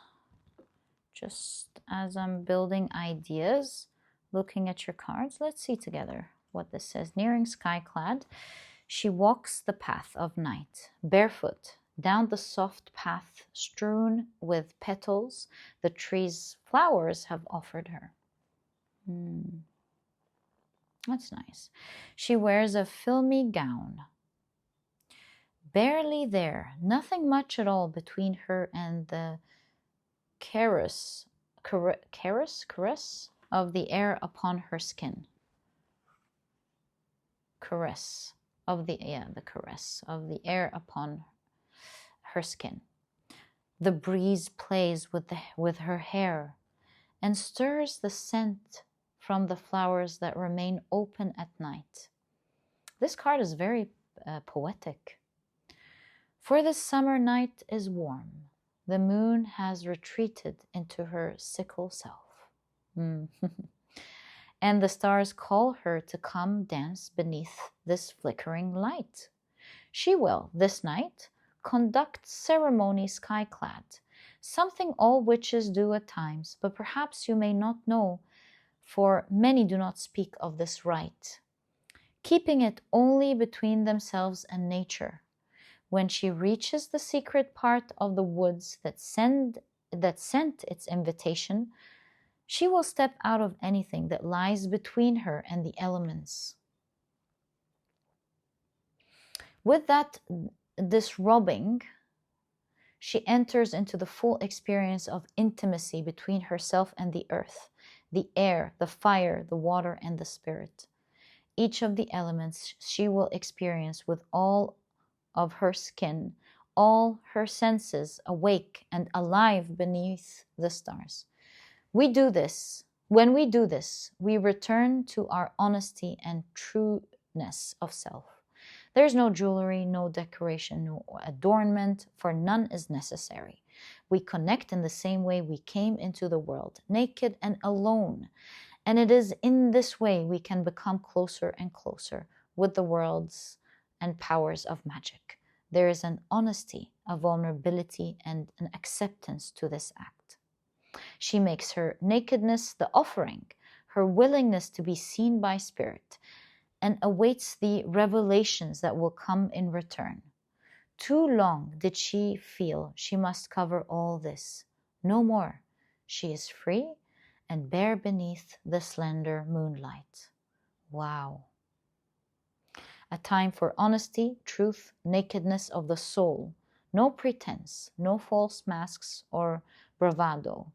Just as I'm building ideas, looking at your cards, let's see together what this says. Nearing sky clad, she walks the path of night, barefoot, down the soft path strewn with petals the tree's flowers have offered her. That's nice. She wears a filmy gown. Barely there, nothing much at all between her and the caress of the air upon her skin. Caress of the air upon her skin. The breeze plays with her hair and stirs the scent from the flowers that remain open at night. This card is very poetic. For the summer night is warm. The moon has retreated into her sickle self. And the stars call her to come dance beneath this flickering light. She will, this night, conduct ceremony sky-clad, something all witches do at times, but perhaps you may not know, for many do not speak of this rite, keeping it only between themselves and nature. When she reaches the secret part of the woods that sent its invitation, she will step out of anything that lies between her and the elements. With that disrobing, she enters into the full experience of intimacy between herself and the earth, the air, the fire, the water, and the spirit. each of the elements she will experience with all of her skin, all her senses awake and alive beneath the stars. We do this. When we do this, we return to our honesty and trueness of self. There's no jewelry, no decoration, no adornment, for none is necessary. We connect in the same way we came into the world, naked and alone. And it is in this way we can become closer and closer with the worlds and powers of magic. There is an honesty, a vulnerability, and an acceptance to this act. She makes her nakedness the offering, her willingness to be seen by spirit, and awaits the revelations that will come in return. Too long did she feel she must cover all this. No more. She is free and bare beneath the slender moonlight. Wow. A time for honesty, truth, nakedness of the soul. No pretense, no false masks or bravado.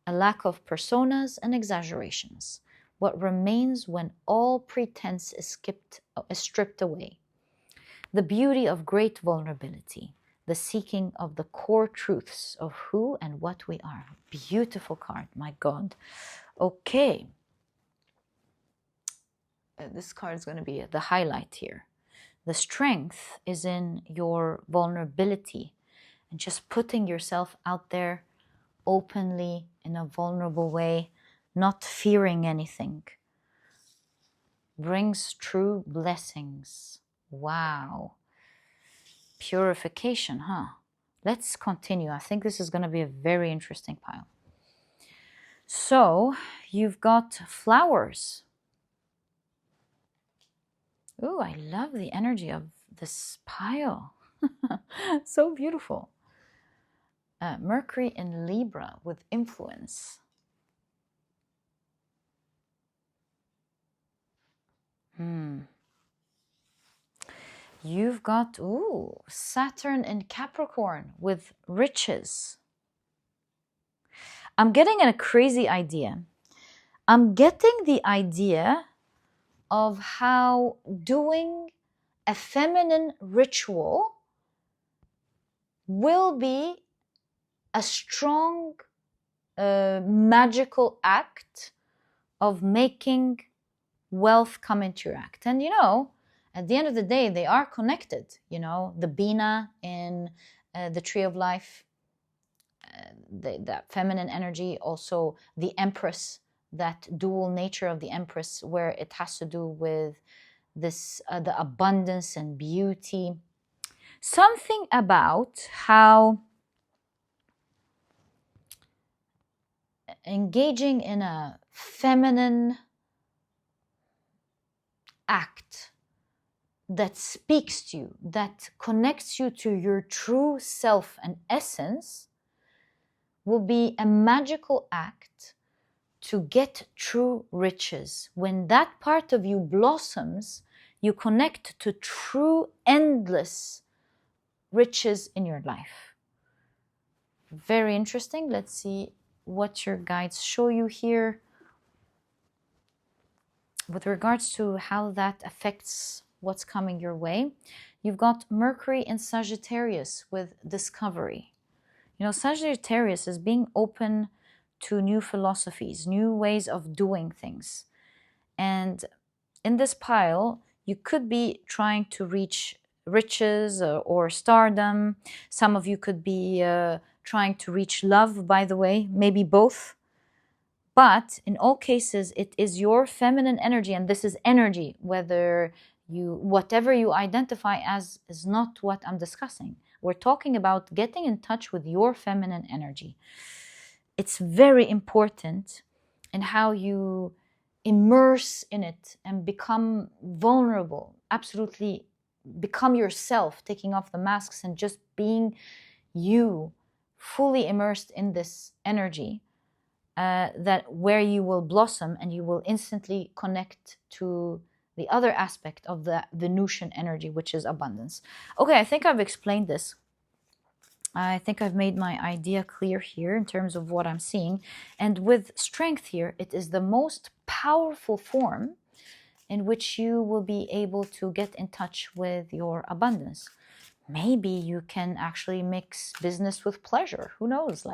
A lack of personas and exaggerations. What remains when all pretense is stripped away. The beauty of great vulnerability, the seeking of the core truths of who and what we are. Beautiful card, my God. Okay. This card is going to be the highlight here. The strength is in your vulnerability and just putting yourself out there openly in a vulnerable way, not fearing anything, brings true blessings. Wow. Purification, huh? Let's continue. I think this is going to be a very interesting pile. So you've got flowers. Ooh, I love the energy of this pile. So beautiful. Mercury in Libra with influence. You've got, Saturn in Capricorn with riches. I'm getting a crazy idea. I'm getting the idea of how doing a feminine ritual will be a strong magical act of making wealth come into your act. And at the end of the day, they are connected. The Bina in the Tree of Life, that feminine energy, also the Empress, that dual nature of the Empress, where it has to do with this the abundance and beauty. Something about how engaging in a feminine act that speaks to you, that connects you to your true self and essence, will be a magical act to get true riches. When that part of you blossoms, you connect to true, endless riches in your life. Very interesting. Let's see what your guides show you here with regards to how that affects what's coming your way. You've got Mercury in Sagittarius with discovery. Sagittarius is being open to new philosophies, new ways of doing things. And in this pile, you could be trying to reach riches or stardom. Some of you could be trying to reach love, by the way, maybe both. But in all cases, it is your feminine energy, and this is energy, whatever you identify as is not what I'm discussing. We're talking about getting in touch with your feminine energy. It's very important in how you immerse in it and become vulnerable, absolutely become yourself, taking off the masks and just being you, fully immersed in this energy, that where you will blossom and you will instantly connect to the other aspect of the Venusian energy, which is abundance. Okay, I think I've explained this. I think I've made my idea clear here in terms of what I'm seeing. And with strength here, it is the most powerful form in which you will be able to get in touch with your abundance. Maybe you can actually mix business with pleasure. Who knows?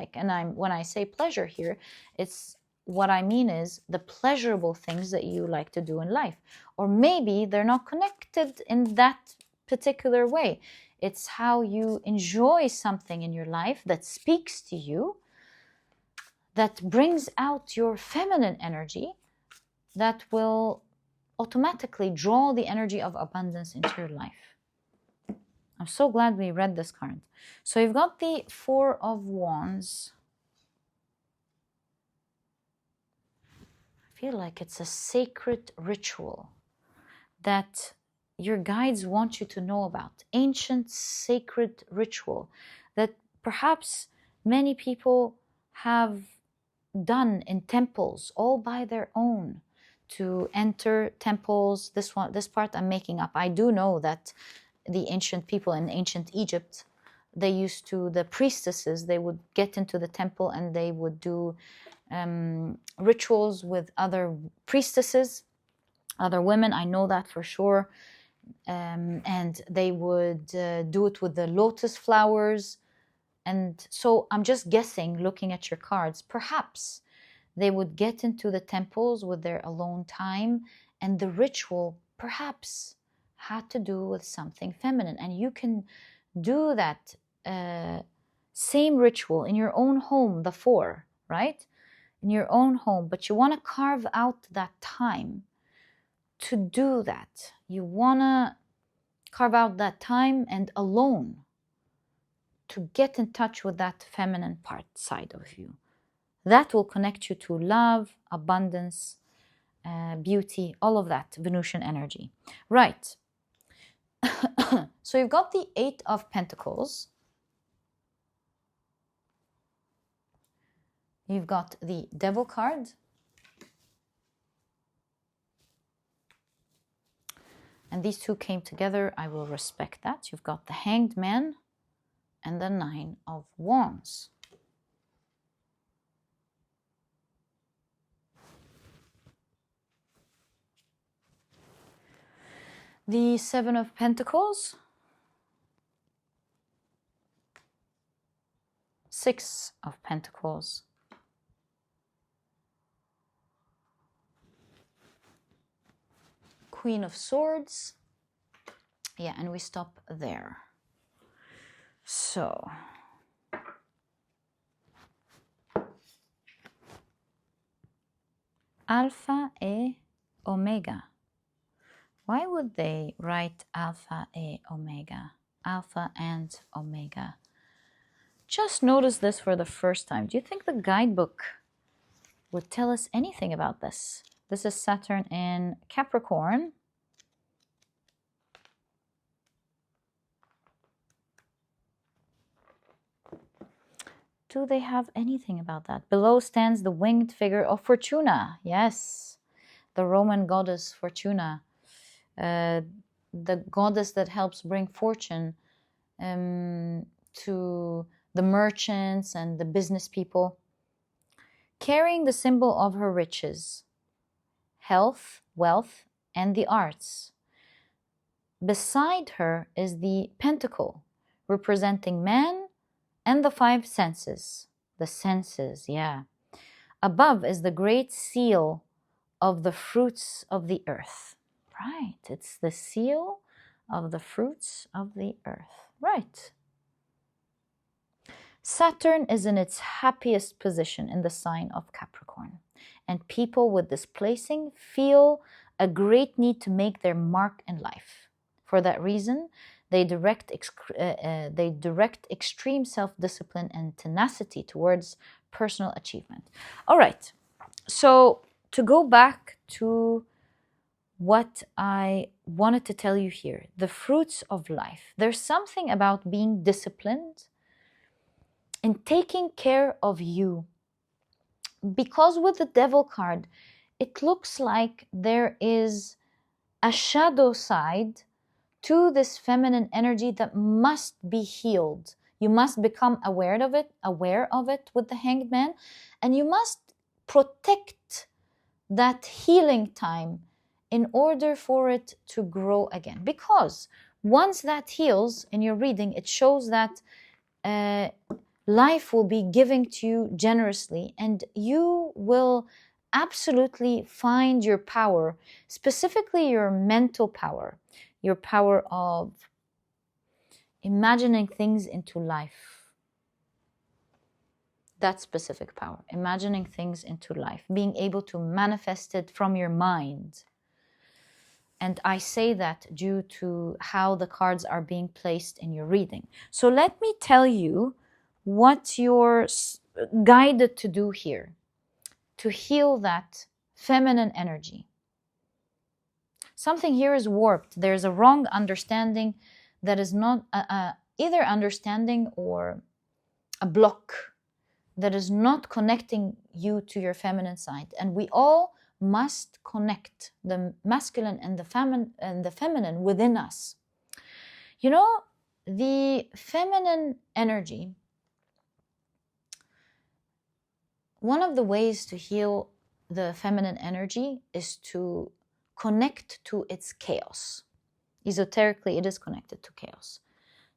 When I say pleasure here, it's what I mean is the pleasurable things that you like to do in life. Or maybe they're not connected in that particular way. It's how you enjoy something in your life that speaks to you, that brings out your feminine energy, that will automatically draw the energy of abundance into your life. I'm so glad we read this card. So you've got the Four of Wands. I feel like it's a sacred ritual that your guides want you to know about. Ancient sacred ritual that perhaps many people have done in temples all by their own, to enter temples. This part I'm making up. I do know that the ancient people in ancient Egypt, the priestesses, they would get into the temple and they would do rituals with other priestesses, other women. I know that for sure. And they would do it with the lotus flowers. And so I'm just guessing, looking at your cards, perhaps they would get into the temples with their alone time, and the ritual perhaps had to do with something feminine. And you can do that same ritual in your own home, the four, right? In your own home, but you want to carve out that time to do that. You want to carve out that time and alone to get in touch with that feminine side of you. That will connect you to love, abundance, beauty, all of that Venusian energy. Right. So you've got the Eight of Pentacles. You've got the Devil card. And these two came together. I will respect that. You've got the Hanged Man and the Nine of Wands. The Seven of Pentacles. Six of Pentacles. Queen of Swords. Yeah, and we stop there. So, Alpha et Omega. Why would they write Alpha et Omega? Alpha and Omega. Just notice this for the first time. Do you think the guidebook would tell us anything about this? This is Saturn in Capricorn. Do they have anything about that? Below stands the winged figure of Fortuna. Yes, the Roman goddess Fortuna. The goddess that helps bring fortune to the merchants and the business people. Carrying the symbol of her riches, health, wealth, and the arts. Beside her is the pentacle, representing man and the five senses. The senses, yeah. Above is the great seal of the fruits of the earth. Right, it's the seal of the fruits of the earth. Right. Saturn is in its happiest position in the sign of Capricorn. And people with this placing feel a great need to make their mark in life. For that reason, they direct extreme self-discipline and tenacity towards personal achievement. All right, so to go back to what I wanted to tell you here, the fruits of life. There's something about being disciplined and taking care of you. Because with the Devil card, it looks like there is a shadow side to this feminine energy that must be healed. You must become aware of it with the Hanged Man, and you must protect that healing time in order for it to grow again. Because once that heals in your reading, it shows that life will be giving to you generously, and you will absolutely find your power, specifically your mental power, your power of imagining things into life. That specific power, imagining things into life, being able to manifest it from your mind. And I say that due to how the cards are being placed in your reading. So let me tell you what you're guided to do here to heal that feminine energy. Something here is warped. There's a wrong understanding that is not either understanding or a block that is not connecting you to your feminine side. And we all must connect the masculine and the feminine within us. You know, the feminine energy, one of the ways to heal the feminine energy is to connect to its chaos. Esoterically, it is connected to chaos.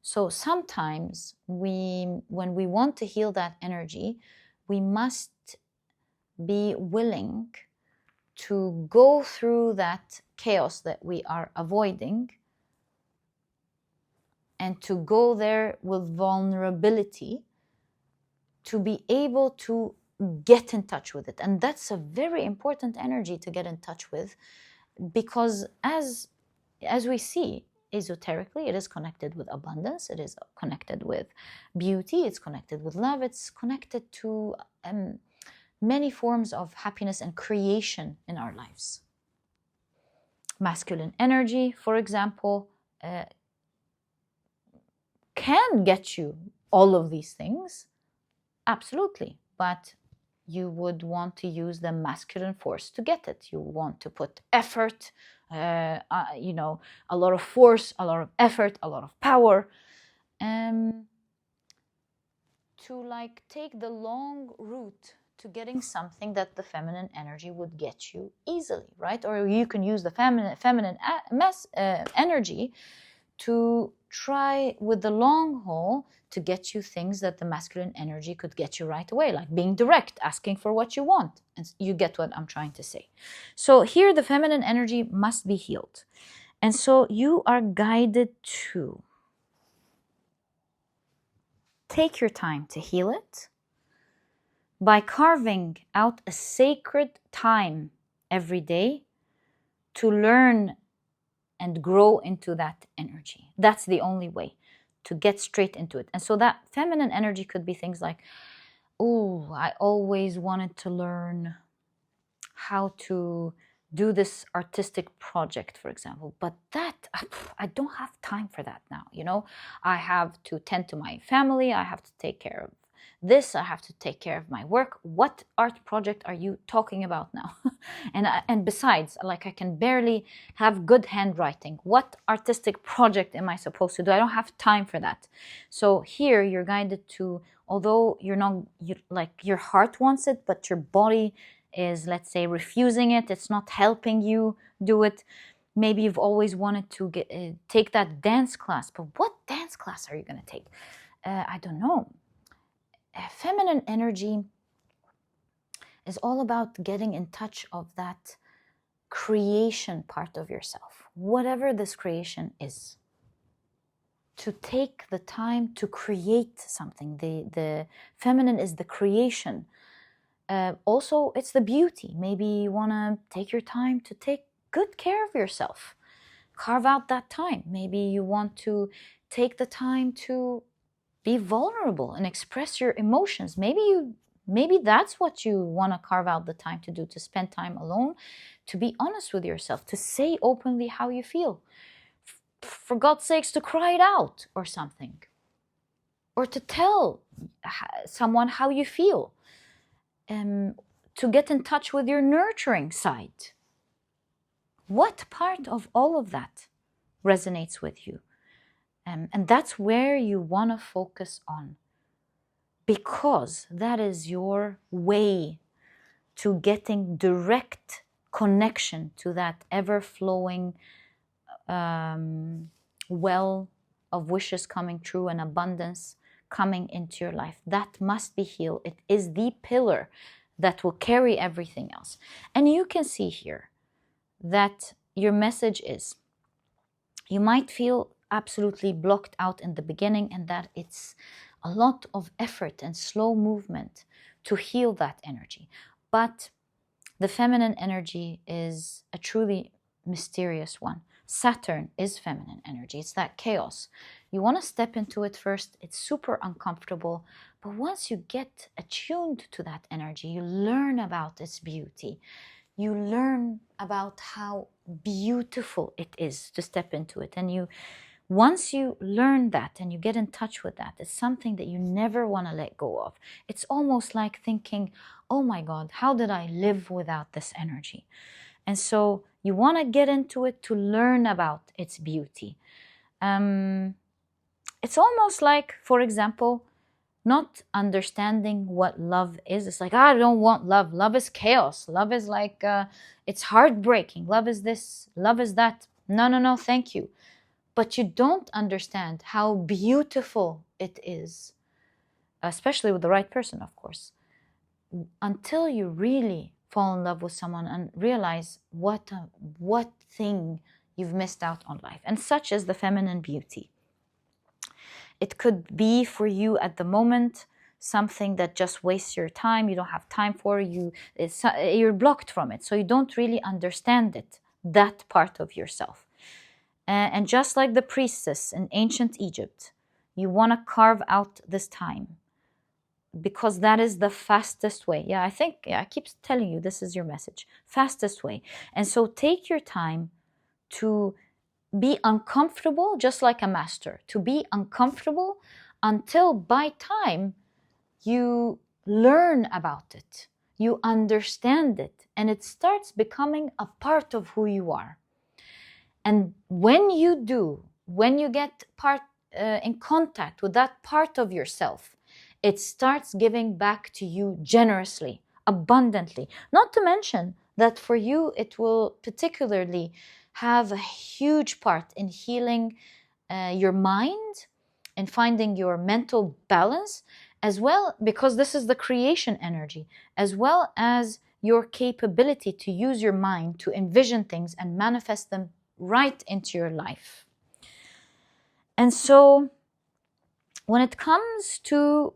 So sometimes when we want to heal that energy, we must be willing to go through that chaos that we are avoiding and to go there with vulnerability to be able to get in touch with it. And that's a very important energy to get in touch with, because as we see, esoterically, it is connected with abundance, it is connected with beauty, it's connected with love, it's connected to many forms of happiness and creation in our lives. Masculine energy, for example, can get you all of these things, absolutely, but you would want to use the masculine force to get it. You want to put effort, a lot of force, a lot of effort, a lot of power, to take the long route to getting something that the feminine energy would get you easily, right? Or you can use the feminine energy to try with the long haul to get you things that the masculine energy could get you right away, like being direct, asking for what you want. And you get what I'm trying to say. So here the feminine energy must be healed. And so you are guided to take your time to heal it by carving out a sacred time every day to learn and grow into that energy. That's the only way to get straight into it. And so that feminine energy could be things like, oh, I always wanted to learn how to do this artistic project, for example, but that I don't have time for that now. I have to tend to my family, I have to take care of this, I have to take care of my work. What art project are you talking about now? and besides, I can barely have good handwriting. What artistic project am I supposed to do? I don't have time for that. So here you're guided to, although your heart wants it, but your body is, let's say, refusing it. It's not helping you do it. Maybe you've always wanted to take that dance class, but what dance class are you going to take? I don't know. Feminine energy is all about getting in touch of that creation part of yourself, whatever this creation is. To take the time to create something. The feminine is the creation. Also, it's the beauty. Maybe you want to take your time to take good care of yourself. Carve out that time. Maybe you want to take the time to be vulnerable and express your emotions. Maybe that's what you want to carve out the time to do, to spend time alone, to be honest with yourself, to say openly how you feel. For God's sakes, to cry it out or something. Or to tell someone how you feel. To get in touch with your nurturing side. What part of all of that resonates with you? And that's where you want to focus on, because that is your way to getting direct connection to that ever-flowing well of wishes coming true and abundance coming into your life. That must be healed. It is the pillar that will carry everything else. And you can see here that your message is, you might feel absolutely blocked out in the beginning, and that it's a lot of effort and slow movement to heal that energy. But the feminine energy is a truly mysterious one. Saturn is feminine energy. It's that chaos. You want to step into it first. It's super uncomfortable. But once you get attuned to that energy, you learn about its beauty. You learn about how beautiful it is to step into it. And once you learn that and you get in touch with that, it's something that you never want to let go of. It's almost like thinking, oh my God, how did I live without this energy? And so you want to get into it to learn about its beauty. It's almost like, for example, not understanding what love is. It's like, I don't want love. Love is chaos. Love is like, it's heartbreaking. Love is this, love is that. No, thank you. But you don't understand how beautiful it is, especially with the right person, of course, until you really fall in love with someone and realize what thing you've missed out on life. And such is the feminine beauty. It could be for you at the moment something that just wastes your time. You don't have time for you're blocked from it, so you don't really understand it, that part of yourself. And just like the priestess in ancient Egypt, you want to carve out this time, because that is the fastest way. I keep telling you, this is your message. Fastest way. And so take your time to be uncomfortable, just like a master, to be uncomfortable until by time you learn about it, you understand it, and it starts becoming a part of who you are. And when you get in contact with that part of yourself, it starts giving back to you generously, abundantly. Not to mention that for you, it will particularly have a huge part in healing your mind and finding your mental balance, as well, because this is the creation energy, as well as your capability to use your mind to envision things and manifest them right into your life. And so when it comes to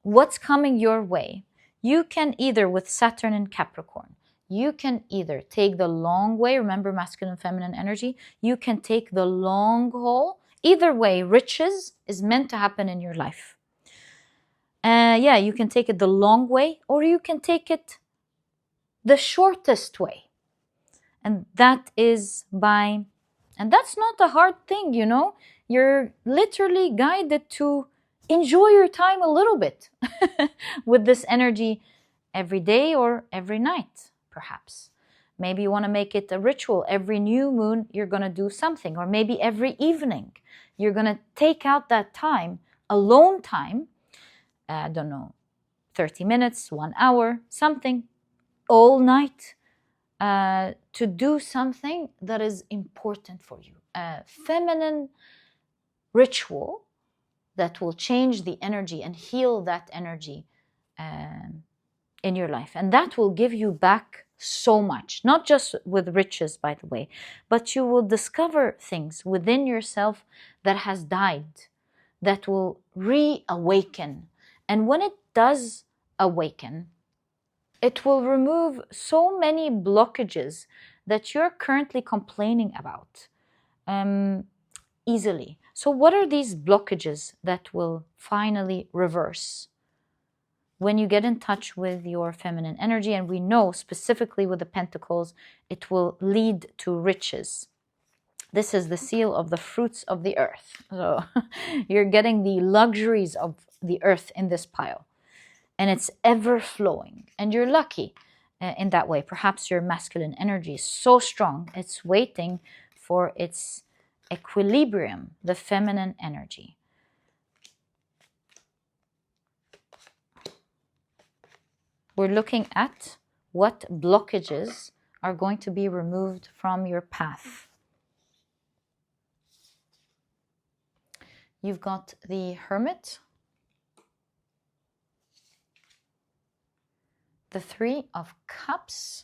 what's coming your way, you can either, with Saturn and Capricorn, you can either take the long way, remember masculine and feminine energy, you can take the long haul. Either way, riches is meant to happen in your life. You can take it the long way, or you can take it the shortest way. And that is and that's not a hard thing, You're literally guided to enjoy your time a little bit with this energy every day or every night, perhaps. Maybe you want to make it a ritual. Every new moon, you're going to do something. Or maybe every evening, you're going to take out that time, alone time, 30 minutes, 1 hour, something, all night, to do something that is important for you. A feminine ritual that will change the energy and heal that energy in your life. And that will give you back so much, not just with riches, by the way, but you will discover things within yourself that has died, that will reawaken. And when it does awaken, it will remove so many blockages that you're currently complaining about easily. So what are these blockages that will finally reverse when you get in touch with your feminine energy? And we know specifically with the Pentacles, it will lead to riches. This is the seal of the fruits of the earth. So you're getting the luxuries of the earth in this pile. And it's ever flowing. And you're lucky in that way. Perhaps your masculine energy is so strong, it's waiting for its equilibrium, the feminine energy. We're looking at what blockages are going to be removed from your path. You've got the Hermit, the Three of Cups,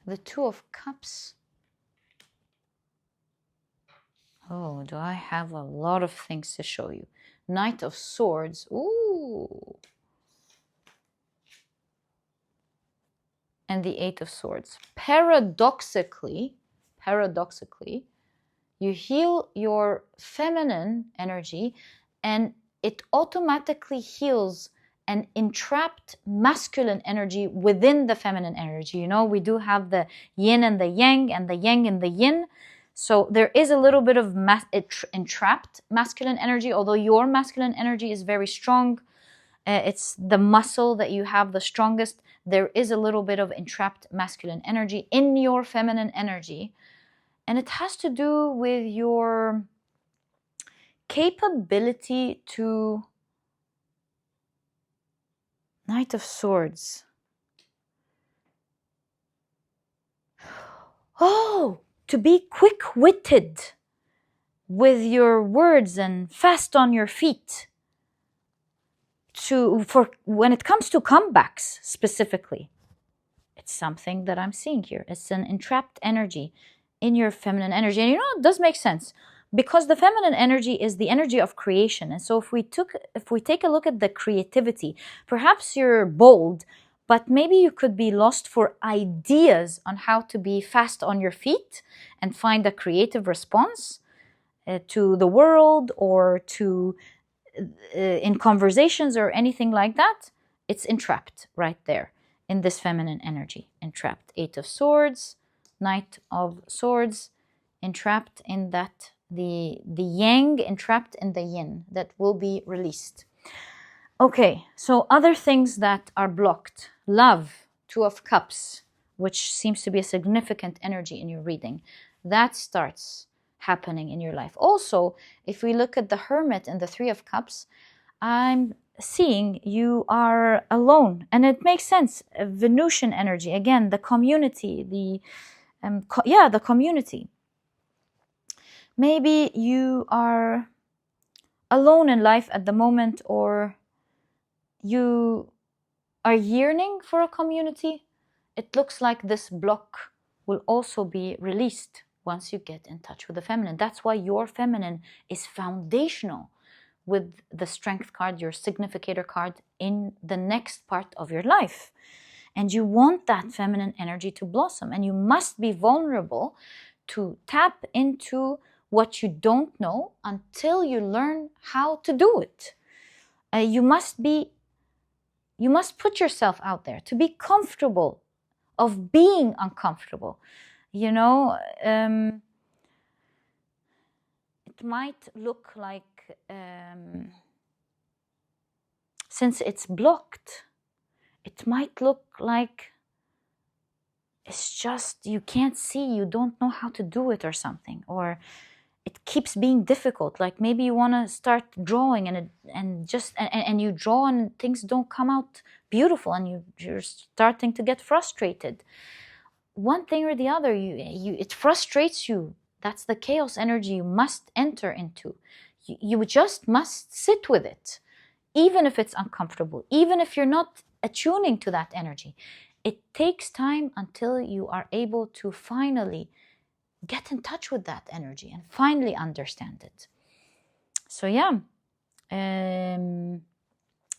the Two of Cups. Oh, do I have a lot of things to show you? Knight of Swords. Ooh. And the Eight of Swords. Paradoxically, you heal your feminine energy and it automatically heals an entrapped masculine energy within the feminine energy. You know, we do have the yin and the yang and the yin. So there is a little bit of entrapped masculine energy, although your masculine energy is very strong. It's the muscle that you have the strongest. There is a little bit of entrapped masculine energy in your feminine energy. And it has to do with your capability to... Knight of Swords. Oh, to be quick-witted with your words and fast on your feet. For when it comes to comebacks specifically, it's something that I'm seeing here. It's an entrapped energy in your feminine energy. And you know, it does make sense because the feminine energy is the energy of creation. And so if we take a look at the creativity, perhaps you're bold, but maybe you could be lost for ideas on how to be fast on your feet and find a creative response to the world or to in conversations or anything like that. It's entrapped right there in this feminine energy. Entrapped. Eight of Swords, Knight of Swords, entrapped in that, the yang entrapped in the yin that will be released. Okay, so other things that are blocked. Love, Two of Cups, which seems to be a significant energy in your reading. That starts happening in your life. Also, if we look at the Hermit and the Three of Cups, I'm seeing you are alone, and it makes sense. Venusian energy, again, the community, the community. Maybe you are alone in life at the moment, or you are yearning for a community. It looks like this block will also be released once you get in touch with the feminine. That's why your feminine is foundational with the Strength card, your significator card, in the next part of your life. And you want that feminine energy to blossom. And you must be vulnerable to tap into what you don't know until you learn how to do it. You must put yourself out there to be comfortable of being uncomfortable. You know, it might look like, since it's blocked, it might look like it's just you can't see, you don't know how to do it or something, or it keeps being difficult. Like maybe you want to start drawing and you draw and things don't come out beautiful, and you're starting to get frustrated. One thing or the other, it frustrates you. That's the chaos energy you must enter into. You just must sit with it, even if it's uncomfortable, even if you're not attuning to that energy. It takes time until you are able to finally get in touch with that energy and finally understand it. So yeah,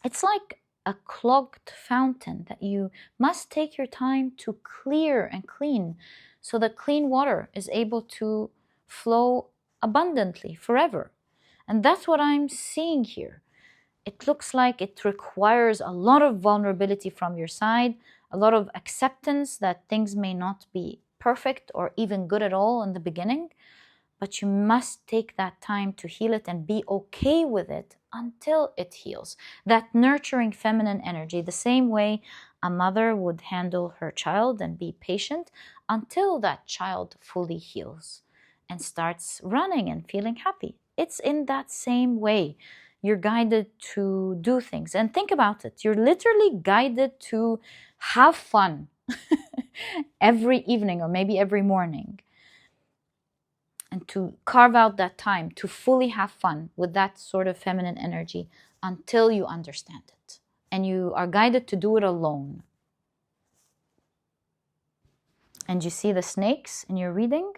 it's like a clogged fountain that you must take your time to clear and clean, so that clean water is able to flow abundantly forever. And that's what I'm seeing here. It looks like it requires a lot of vulnerability from your side, a lot of acceptance that things may not be perfect or even good at all in the beginning, but you must take that time to heal it and be okay with it until it heals. That nurturing feminine energy, the same way a mother would handle her child and be patient until that child fully heals and starts running and feeling happy. It's in that same way. you're guided to do things. And think about it. You're literally guided to have fun every evening or maybe every morning. And to carve out that time to fully have fun with that sort of feminine energy until you understand it. And you are guided to do it alone. And you see the snakes in your reading?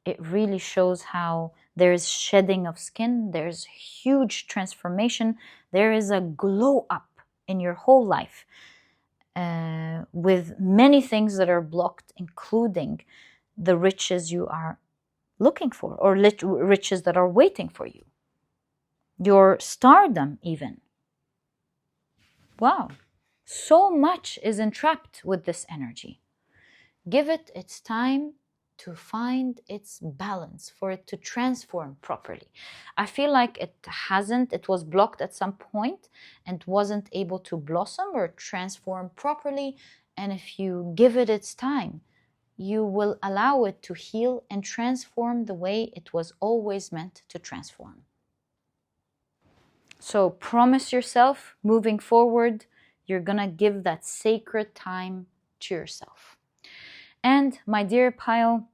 It really shows how there's shedding of skin, there's huge transformation, there is a glow up in your whole life with many things that are blocked, including the riches you are looking for, or riches that are waiting for you. Your stardom even. Wow. So much is entrapped with this energy. Give it its time to find its balance, for it to transform properly. I feel like it was blocked at some point and wasn't able to blossom or transform properly. And if you give it its time, you will allow it to heal and transform the way it was always meant to transform. So promise yourself, moving forward, you're gonna give that sacred time to yourself. And my dear pile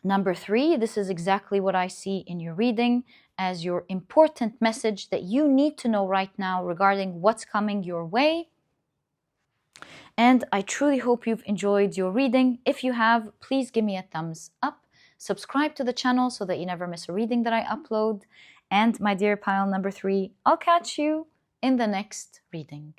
number 3, this is exactly what I see in your reading as your important message that you need to know right now regarding what's coming your way. And I truly hope you've enjoyed your reading. If you have, please give me a thumbs up. Subscribe to the channel so that you never miss a reading that I upload. And my dear pile number 3, I'll catch you in the next reading.